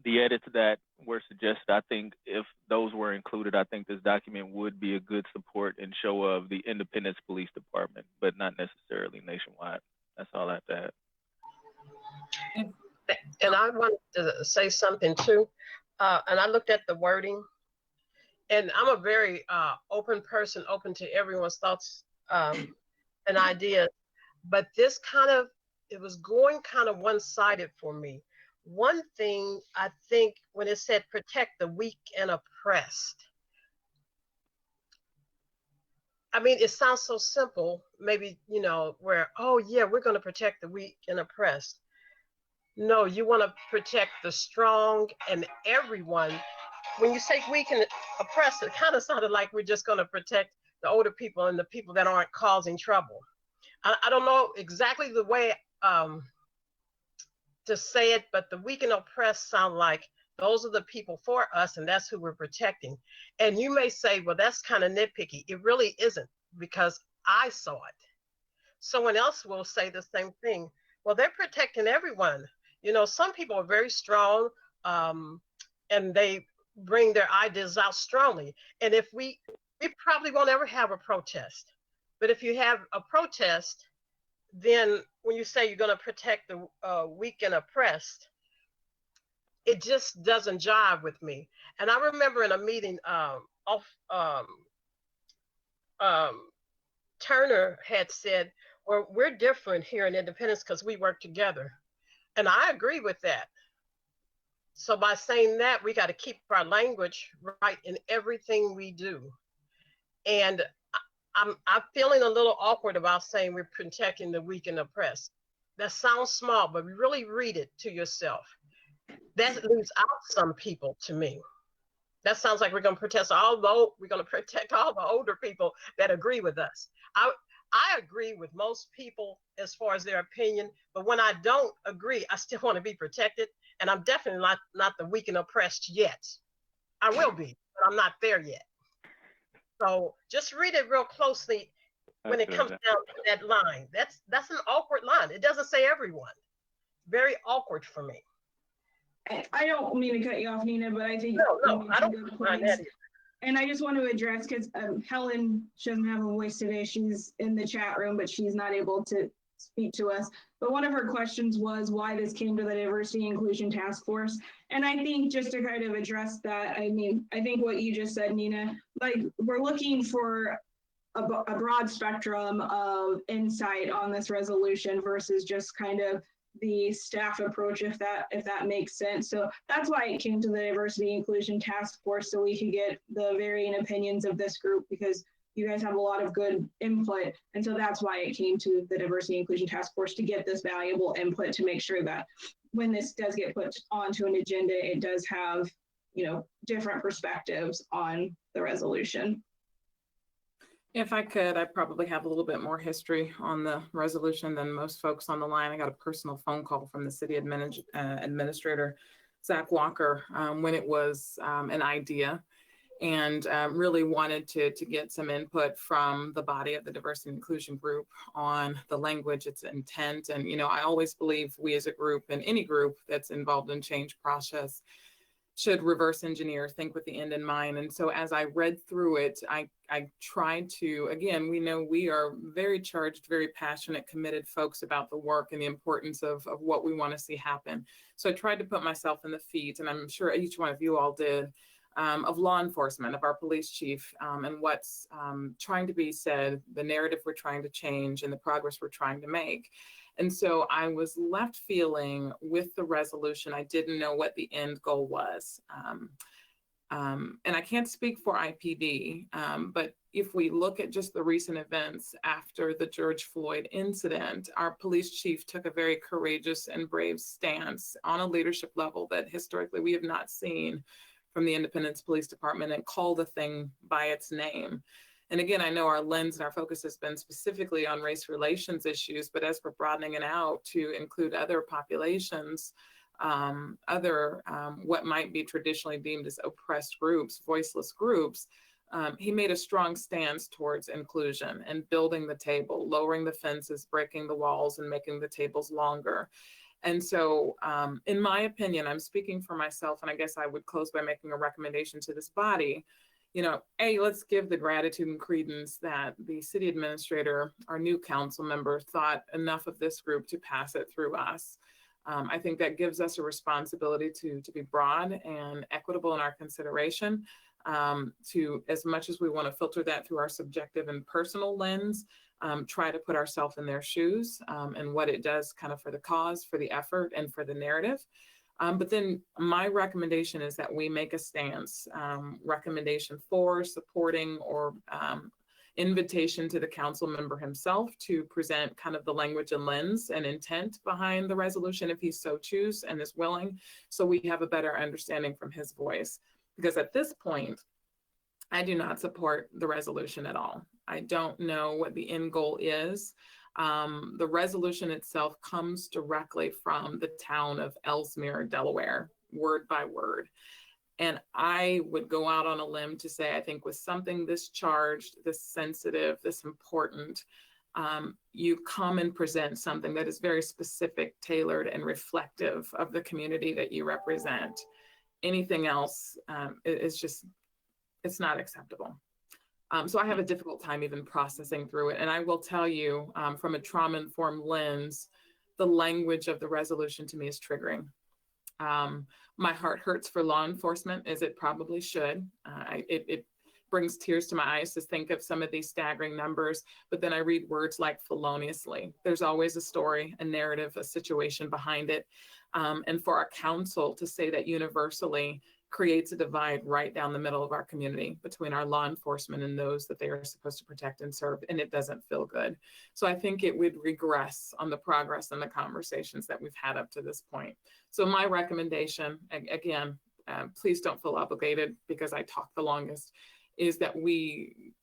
the edits that were suggested, I think if those were included, I think this document would be a good support and show of the Independence Police Department, but not necessarily nationwide. That's all I have to add. And I wanted to say something too. And I looked at the wording. And I'm a very open person, open to everyone's thoughts and ideas. But this it was going kind of one-sided for me. One thing I think when it said protect the weak and oppressed, I mean, it sounds so simple, maybe, where, oh yeah, we're going to protect the weak and oppressed. No, you want to protect the strong and everyone. When you say weak and oppressed, it kind of sounded like we're just going to protect the older people and the people that aren't causing trouble. I don't know exactly the way to say it, but the weak and oppressed sound like those are the people for us, and that's who we're protecting. And you may say, well, that's kind of nitpicky. It really isn't, because I saw it. Someone else will say the same thing. Well, they're protecting everyone. Some people are very strong, and they bring their ideas out strongly. And if we probably won't ever have a protest, but if you have a protest, then when you say you're going to protect the weak and oppressed, it just doesn't jive with me. And I remember in a meeting, Turner had said, well, we're different here in Independence because we work together. And I agree with that. So by saying that, we got to keep our language right in everything we do. And I'm feeling a little awkward about saying we're protecting the weak and oppressed. That sounds small, but really read it to yourself. That leaves out some people to me. That sounds like we're going to protect all the older people that agree with us. I agree with most people as far as their opinion, but when I don't agree, I still want to be protected. And I'm definitely not the weak and oppressed yet. I will be, but I'm not there yet. So just read it real closely when it comes down to that line. That's an awkward line. It doesn't say everyone. Very awkward for me. I don't mean to cut you off, Nina, but I think No, I don't mind that either. And I just want to address, because Helen, she doesn't have a voice today. She's in the chat room, but she's not able to speak to us. But one of her questions was why this came to the Diversity Inclusion Task Force. And I think just to kind of address that, I mean, I think what you just said, Nina, like we're looking for a broad spectrum of insight on this resolution versus just kind of the staff approach, if that makes sense. So that's why it came to the Diversity Inclusion Task Force, so we could get the varying opinions of this group, because you guys have a lot of good input. And so that's why it came to the Diversity Inclusion Task Force, to get this valuable input, to make sure that when this does get put onto an agenda, it does have, you know, different perspectives on the resolution. If I could, I probably have a little bit more history on the resolution than most folks on the line. I got a personal phone call from the city administrator, Zach Walker, when it was an idea, and really wanted to get some input from the body of the diversity and inclusion group on the language, its intent. And, you know, I always believe we as a group, and any group that's involved in change process, should reverse engineer, think with the end in mind. And so as I read through it, I tried to, again, we know we are very charged, very passionate, committed folks about the work and the importance of what we want to see happen. So I tried to put myself in the feet, and I'm sure each one of you all did, of law enforcement, of our police chief, and what's trying to be said, the narrative we're trying to change, and the progress we're trying to make. And so I was left feeling with the resolution, I didn't know what the end goal was. And I can't speak for IPD, but if we look at just the recent events after the George Floyd incident, our police chief took a very courageous and brave stance on a leadership level that historically we have not seen from the Independence Police Department, and called the thing by its name. And again, I know our lens and our focus has been specifically on race relations issues, but as we're broadening it out to include other populations, what might be traditionally deemed as oppressed groups, voiceless groups, he made a strong stance towards inclusion and building the table, lowering the fences, breaking the walls, and making the tables longer. And so, in my opinion, I'm speaking for myself, and I guess I would close by making a recommendation to this body. You know, let's give the gratitude and credence that the city administrator, our new council member, thought enough of this group to pass it through us. I think that gives us a responsibility to be broad and equitable in our consideration, to, as much as we want to filter that through our subjective and personal lens, try to put ourselves in their shoes, and what it does kind of for the cause, for the effort, and for the narrative. But then my recommendation is that we make a stance, recommendation for, supporting, or invitation to the council member himself to present kind of the language and lens and intent behind the resolution if he so chooses and is willing, so we have a better understanding from his voice. Because at this point, I do not support the resolution at all. I don't know what the end goal is. The resolution itself comes directly from the town of Ellesmere, Delaware, word by word. And I would go out on a limb to say, I think with something this charged, this sensitive, this important, you come and present something that is very specific, tailored, and reflective of the community that you represent. Anything else is just, it's not acceptable. So I have a difficult time even processing through it. And I will tell you, from a trauma-informed lens, the language of the resolution to me is triggering. My heart hurts for law enforcement, as it probably should. It brings tears to my eyes to think of some of these staggering numbers, but then I read words like feloniously. There's always a story, a narrative, a situation behind it. And for our council to say that universally creates a divide right down the middle of our community between our law enforcement and those that they are supposed to protect and serve, and it doesn't feel good. So I think it would regress on the progress and the conversations that we've had up to this point. So my recommendation, again, please don't feel obligated because I talk the longest, is that we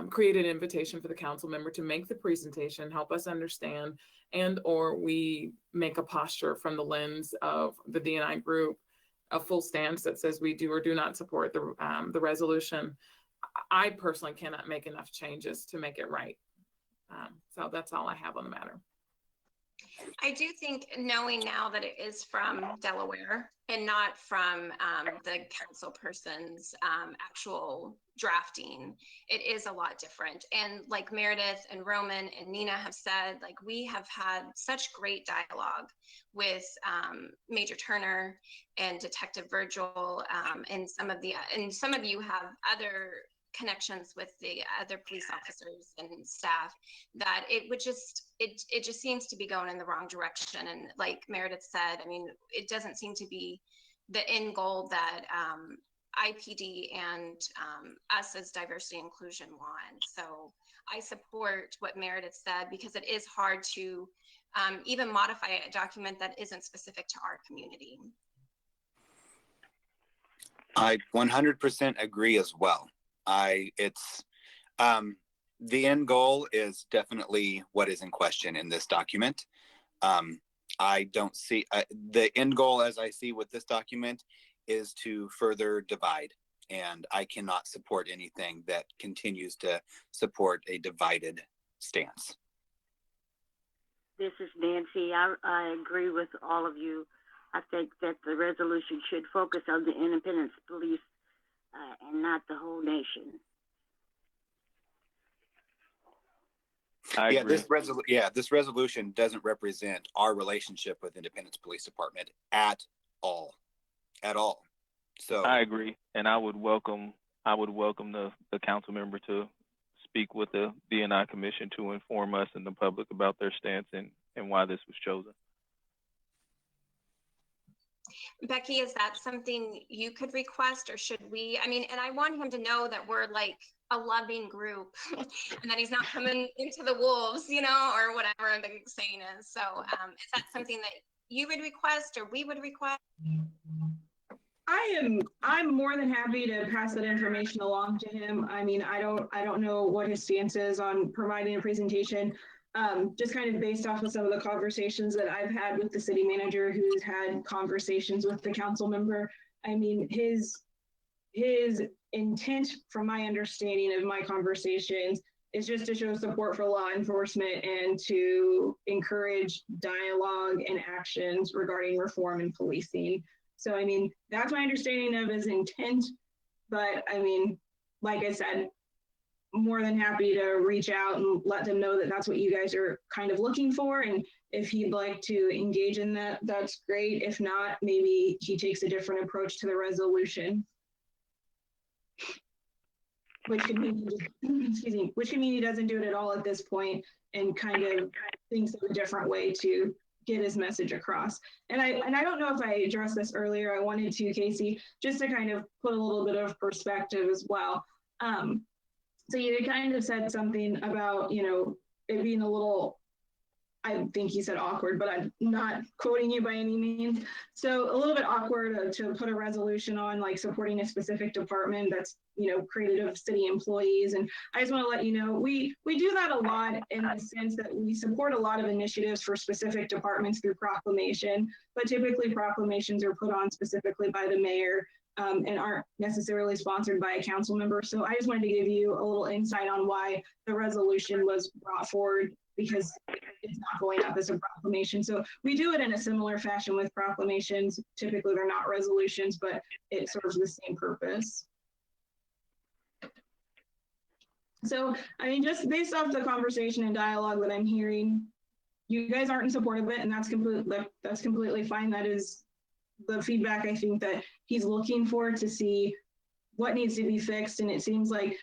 create an invitation for the council member to make the presentation, help us understand, and or we make a posture from the lens of the D&I group, a full stance that says we do or do not support the resolution. I personally cannot make enough changes to make it right. So that's all I have on the matter. I do think, knowing now that it is from Delaware and not from the council person's actual drafting, it is a lot different. And like Meredith and Roman and Nina have said, like, we have had such great dialogue with Major Turner and Detective Virgil, and some of you have other connections with the other police officers and staff, that it just seems to be going in the wrong direction. And like Meredith said, I mean, it doesn't seem to be the end goal that IPD and us as diversity inclusion want. So I support what Meredith said, because it is hard to even modify a document that isn't specific to our community. I 100% agree as well. The end goal is definitely what is in question in this document. I don't see the end goal, as I see with this document, is to further divide, and I cannot support anything that continues to support a divided stance. This is Nancy. I agree with all of you. I think that the resolution should focus on the independent police and not the whole nation. I agree. This resolution doesn't represent our relationship with Independence Police Department at all. So I agree, and I would welcome the council member to speak with the D&I Commission to inform us and the public about their stance and why this was chosen. Becky, is that something you could request, or should we? I mean, and I want him to know that we're like a loving group and that he's not coming into the wolves, or whatever the saying is. So is that something that you would request or we would request? I'm more than happy to pass that information along to him. I mean, I don't know what his stance is on providing a presentation. Just kind of based off of some of the conversations that I've had with the city manager, who's had conversations with the council member. I mean, his intent, from my understanding of my conversations, is just to show support for law enforcement and to encourage dialogue and actions regarding reform and policing. So, I mean, that's my understanding of his intent. But I mean, like I said, more than happy to reach out and let them know that that's what you guys are kind of looking for. And if he'd like to engage in that, that's great. If not, maybe he takes a different approach to the resolution. Which could mean he doesn't do it at all at this point and kind of thinks of a different way to get his message across. And I don't know if I addressed this earlier. I wanted to, Casey, just to kind of put a little bit of perspective as well. So you kind of said something about, it being a little, I think you said awkward, but I'm not quoting you by any means. So a little bit awkward to put a resolution on, like, supporting a specific department that's, created of city employees. And I just want to let you know, we do that a lot, in the sense that we support a lot of initiatives for specific departments through proclamation, but typically proclamations are put on specifically by the mayor. And aren't necessarily sponsored by a council member. So I just wanted to give you a little insight on why the resolution was brought forward, because it's not going up as a proclamation. So we do it in a similar fashion with proclamations. Typically they're not resolutions, but it serves the same purpose. So, I mean, just based off the conversation and dialogue that I'm hearing, you guys aren't in support of it, and that's completely fine. That is the feedback I think that he's looking for, to see what needs to be fixed. And it seems like,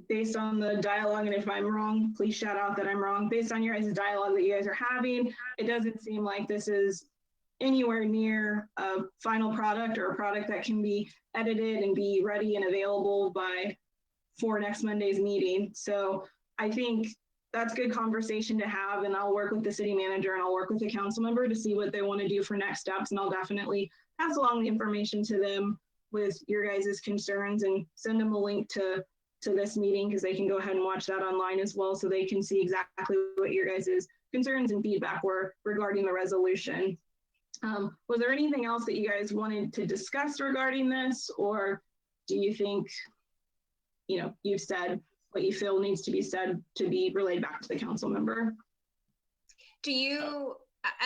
based on the dialogue, and if I'm wrong, please shout out that I'm wrong, based on your guys' dialogue that you guys are having, it doesn't seem like this is anywhere near a final product, or a product that can be edited and be ready and available for next Monday's meeting. So I think that's good conversation to have, and I'll work with the city manager and I'll work with the council member to see what they want to do for next steps. And I'll definitely pass along the information to them with your guys' concerns, and send them a link to to this meeting, because they can go ahead and watch that online as well, so they can see exactly what your guys' concerns and feedback were regarding the resolution. Was there anything else that you guys wanted to discuss regarding this, or do you think, you know, you've said what you feel needs to be said to be relayed back to the council member? Do you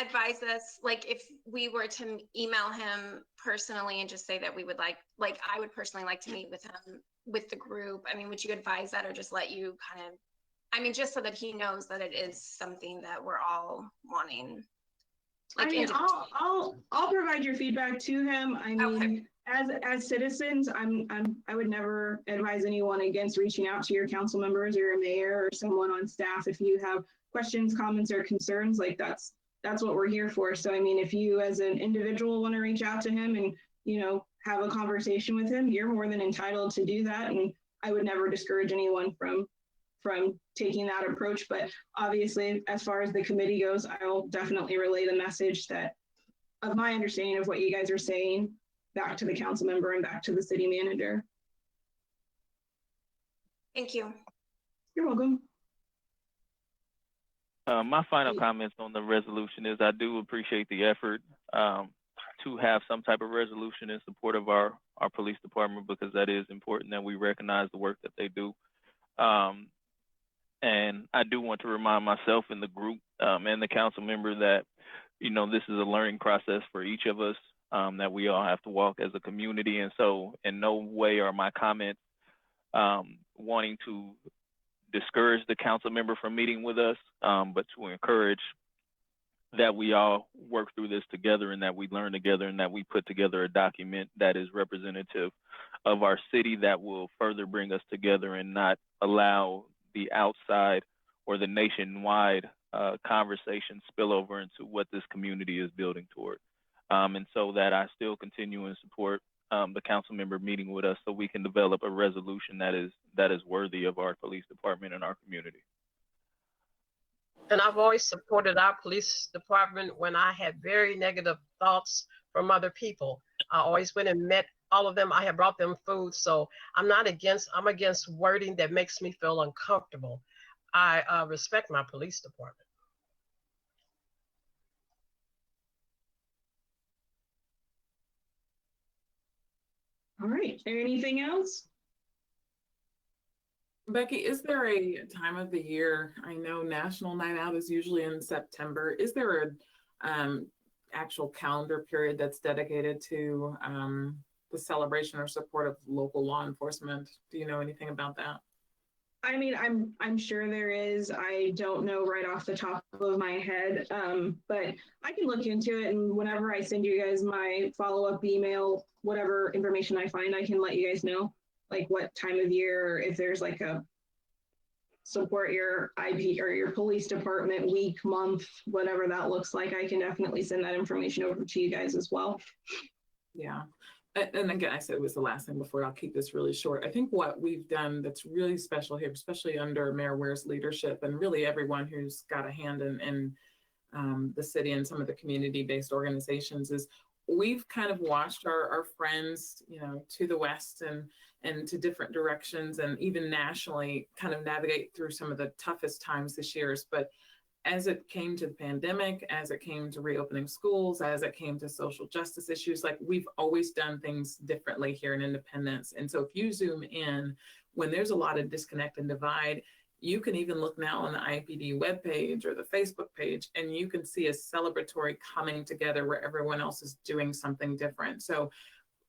advise us, like, if we were to email him personally and just say that we would like I would personally like to meet with him, with the group? I mean, would you advise that, or just let you kind of, I mean, just so that he knows that it is something that we're all wanting? Like, I mean, I'll provide your feedback to him. I mean, okay, as citizens, I would never advise anyone against reaching out to your council members or your mayor or someone on staff if you have questions, comments, or concerns. Like, that's what we're here for. So I mean, if you as an individual want to reach out to him and, you know, have a conversation with him, you're more than entitled to do that. And I would never discourage anyone from taking that approach. But obviously, as far as the committee goes, I'll definitely relay the message that of my understanding of what you guys are saying back to the council member and back to the city manager. Thank you. You're welcome. My final comments on the resolution is I do appreciate the effort to have some type of resolution in support of our police department, because that is important that we recognize the work that they do. And I do want to remind myself and the group and the council member that, you know, this is a learning process for each of us, that we all have to walk as a community. And so in no way are my comments wanting to discourage the council member from meeting with us, but to encourage that we all work through this together and that we learn together and that we put together a document that is representative of our city, that will further bring us together and not allow the outside or the nationwide conversation spill over into what this community is building toward. And so that I still continue and support the council member meeting with us so we can develop a resolution that is worthy of our police department and our community. And I've always supported our police department when I had very negative thoughts from other people. I always went and met all of them. I have brought them food. So I'm against wording that makes me feel uncomfortable. I respect my police department. All right, anything else? Becky, is there a time of the year? I know National Night Out is usually in September. Is there a actual calendar period that's dedicated to the celebration or support of local law enforcement? Do you know anything about that? I mean, I'm sure there is. I don't know right off the top of my head, but I can look into it. And whenever I send you guys my follow-up email, whatever information I find, I can let you guys know, like what time of year, if there's like a support your IP or your police department week, month, whatever that looks like. I can definitely send that information over to you guys as well. Yeah. And again, I said it was the last thing before. I'll keep this really short. I think what we've done that's really special here, especially under Mayor Ware's leadership and really everyone who's got a hand in the city and some of the community-based organizations, is we've kind of watched our friends, you know, to the west and to different directions and even nationally kind of navigate through some of the toughest times this year. But as it came to the pandemic, as it came to reopening schools, as it came to social justice issues, like we've always done things differently here in Independence. And so if you zoom in, when there's a lot of disconnect and divide, you can even look now on the IPD webpage or the Facebook page, and you can see a celebratory coming together where everyone else is doing something different. So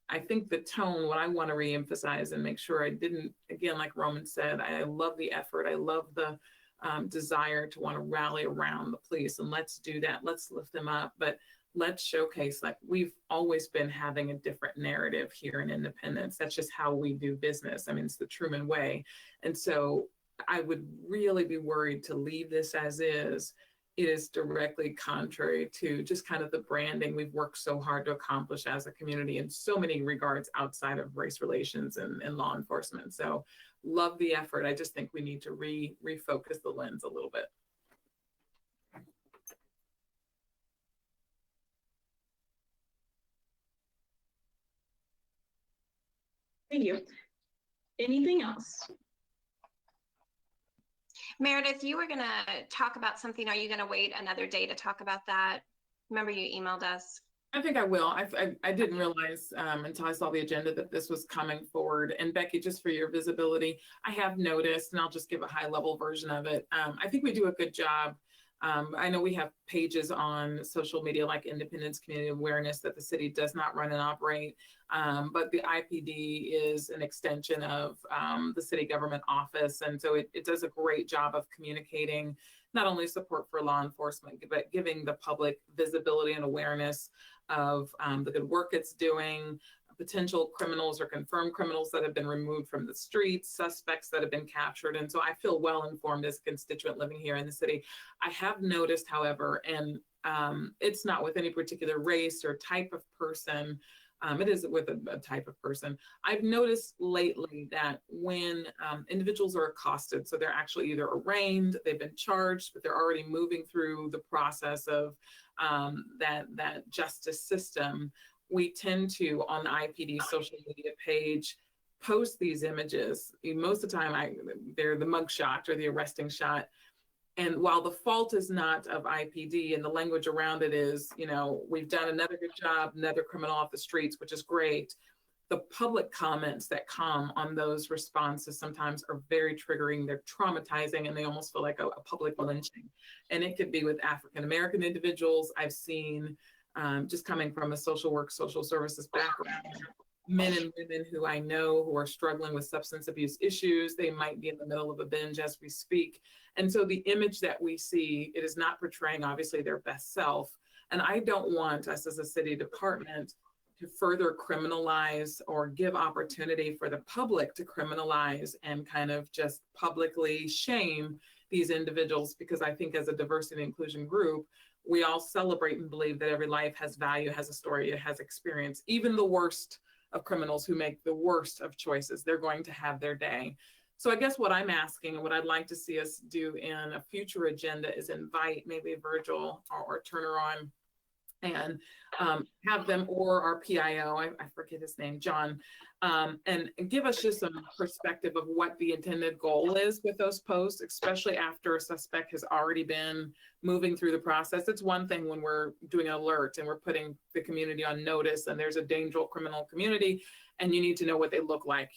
I think the tone, what I want to reemphasize and make sure I didn't, again, like Roman said, I love the effort. I love the desire to want to rally around the police, and let's do that. Let's lift them up, but let's showcase, like, we've always been having a different narrative here in Independence. That's just how we do business. I mean, it's the Truman way. And so I would really be worried to leave this as is. It is directly contrary to just kind of the branding we've worked so hard to accomplish as a community in so many regards outside of race relations and law enforcement. So love the effort. I just think we need to refocus the lens a little bit. Thank you. Anything else? Meredith, you were going to talk about something. Are you going to wait another day to talk about that? Remember you emailed us. I think I will. I didn't realize until I saw the agenda that this was coming forward. And Becky, just for your visibility, I have noticed, and I'll just give a high level version of it. I think we do a good job. I know we have pages on social media like Independence Community Awareness that the city does not run and operate, but the IPD is an extension of the city government office. And so it does a great job of communicating not only support for law enforcement, but giving the public visibility and awareness of the good work it's doing, potential criminals or confirmed criminals that have been removed from the streets, suspects that have been captured. And so I feel well informed as a constituent living here in the city. I have noticed, however, and it's not with any particular race or type of person, it is with a type of person. I've noticed lately that when individuals are accosted, so they're actually either arraigned, they've been charged, but they're already moving through the process of that justice system, we tend to, on the IPD social media page, post these images. Most of the time, they're the mug shot or the arresting shot. And while the fault is not of IPD and the language around it is, we've done another good job, another criminal off the streets, which is great. The public comments that come on those responses sometimes are very triggering. They're traumatizing, and they almost feel like a public lynching. And it could be with African-American individuals. I've seen, just coming from a social work, social services background, men and women who I know who are struggling with substance abuse issues. They might be in the middle of a binge as we speak. And so the image that we see, it is not portraying obviously their best self. And I don't want us as a city department to further criminalize or give opportunity for the public to criminalize and kind of just publicly shame these individuals, because I think as a diversity and inclusion group, we all celebrate and believe that every life has value, has a story, it has experience. Even the worst of criminals who make the worst of choices, they're going to have their day. So I guess what I'm asking and what I'd like to see us do in a future agenda is invite maybe Virgil or Turner on and have them, or our PIO, I forget his name, John, and give us just some perspective of what the intended goal is with those posts, especially after a suspect has already been moving through the process. It's one thing when we're doing an alert and we're putting the community on notice and there's a dangerous criminal community and you need to know what they look like.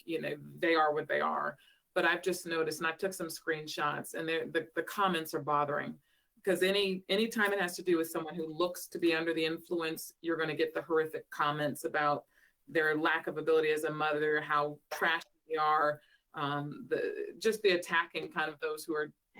They are what they are. But I've just noticed, and I took some screenshots, and the comments are bothering. Because any time it has to do with someone who looks to be under the influence, you're going to get the horrific comments about their lack of ability as a mother, how trashy they are, the attacking kind of those who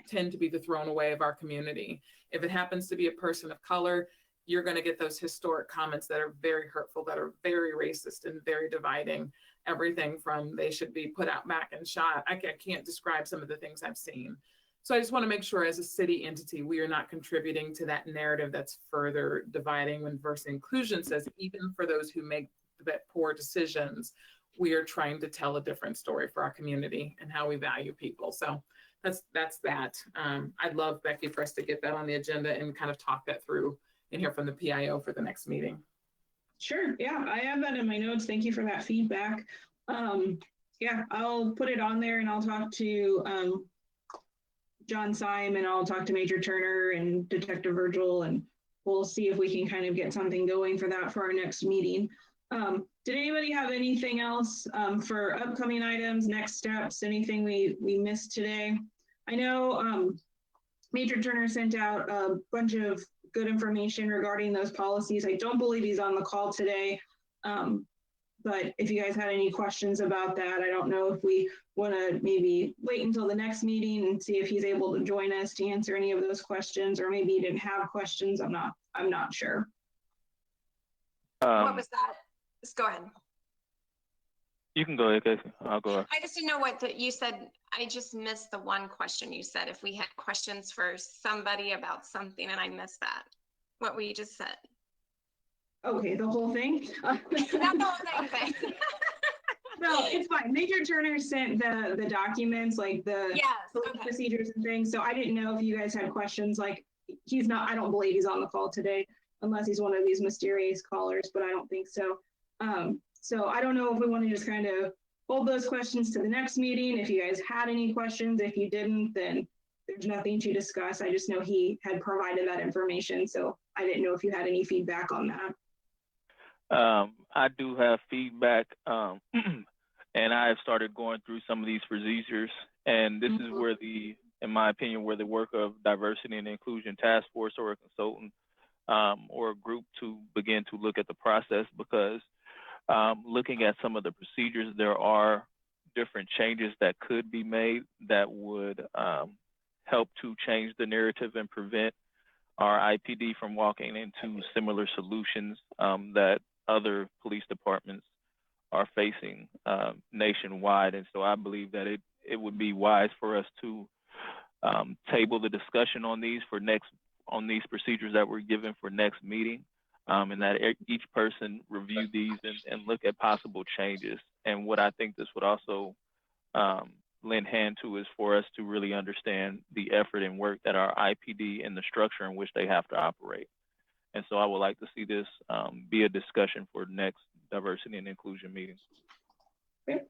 tend to be the thrown away of our community. If it happens to be a person of color, you're going to get those historic comments that are very hurtful, that are very racist and very dividing. Everything from they should be put out back and shot. I can't describe some of the things I've seen. So I just want to make sure as a city entity, we are not contributing to that narrative that's further dividing, when diversity inclusion says, even for those who make that poor decisions, we are trying to tell a different story for our community and how we value people. So that's that. I'd love, Becky, for us to get that on the agenda and kind of talk that through and hear from the PIO for the next meeting. Sure. Yeah, I have that in my notes. Thank you for that feedback. Yeah, I'll put it on there and I'll talk to John Syme, and I'll talk to Major Turner and Detective Virgil, and we'll see if we can kind of get something going for that for our next meeting. Did anybody have anything else for upcoming items, next steps, anything we missed today? I know Major Turner sent out a bunch of good information regarding those policies. I don't believe he's on the call today, but if you guys had any questions about that, I don't know if we want to maybe wait until the next meeting and see if he's able to join us to answer any of those questions, or maybe he didn't have questions. I'm not sure. What was that? Just go ahead. You can go ahead, Casey. I'll go ahead. I just didn't know what you said. I just missed the one question you said. If we had questions for somebody about something, and I missed that. What we just said. Okay, the whole thing? Not the whole thing. No, it's fine. Major Turner sent the documents, like the okay. procedures and things. So I didn't know if you guys had questions. Like, I don't believe he's on the call today, unless he's one of these mysterious callers, but I don't think so. So I don't know if we want to just kind of hold those questions to the next meeting. If you guys had any questions, if you didn't, then there's nothing to discuss. I just know he had provided that information, so I didn't know if you had any feedback on that. I do have feedback, and I have started going through some of these procedures, and this is where in my opinion, where the work of diversity and inclusion task force or a consultant or a group to begin to look at the process, because looking at some of the procedures, there are different changes that could be made that would help to change the narrative and prevent our IPD from walking into similar solutions that other police departments are facing nationwide. And so I believe that it would be wise for us to table the discussion on these procedures that we're given for next meeting, and that each person review these and look at possible changes. And what I think this would also lend hand to is for us to really understand the effort and work that our IPD and the structure in which they have to operate. And so I would like to see this be a discussion for next diversity and inclusion meetings. Okay.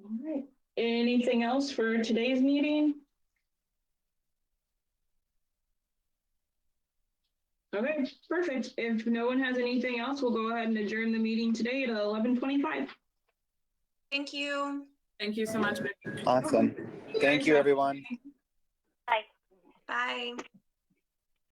All right. Anything else for today's meeting? Okay, perfect. If no one has anything else, we'll go ahead and adjourn the meeting today at 11:25. Thank you. Thank you so much. Awesome. Thank you, everyone. Bye. Bye.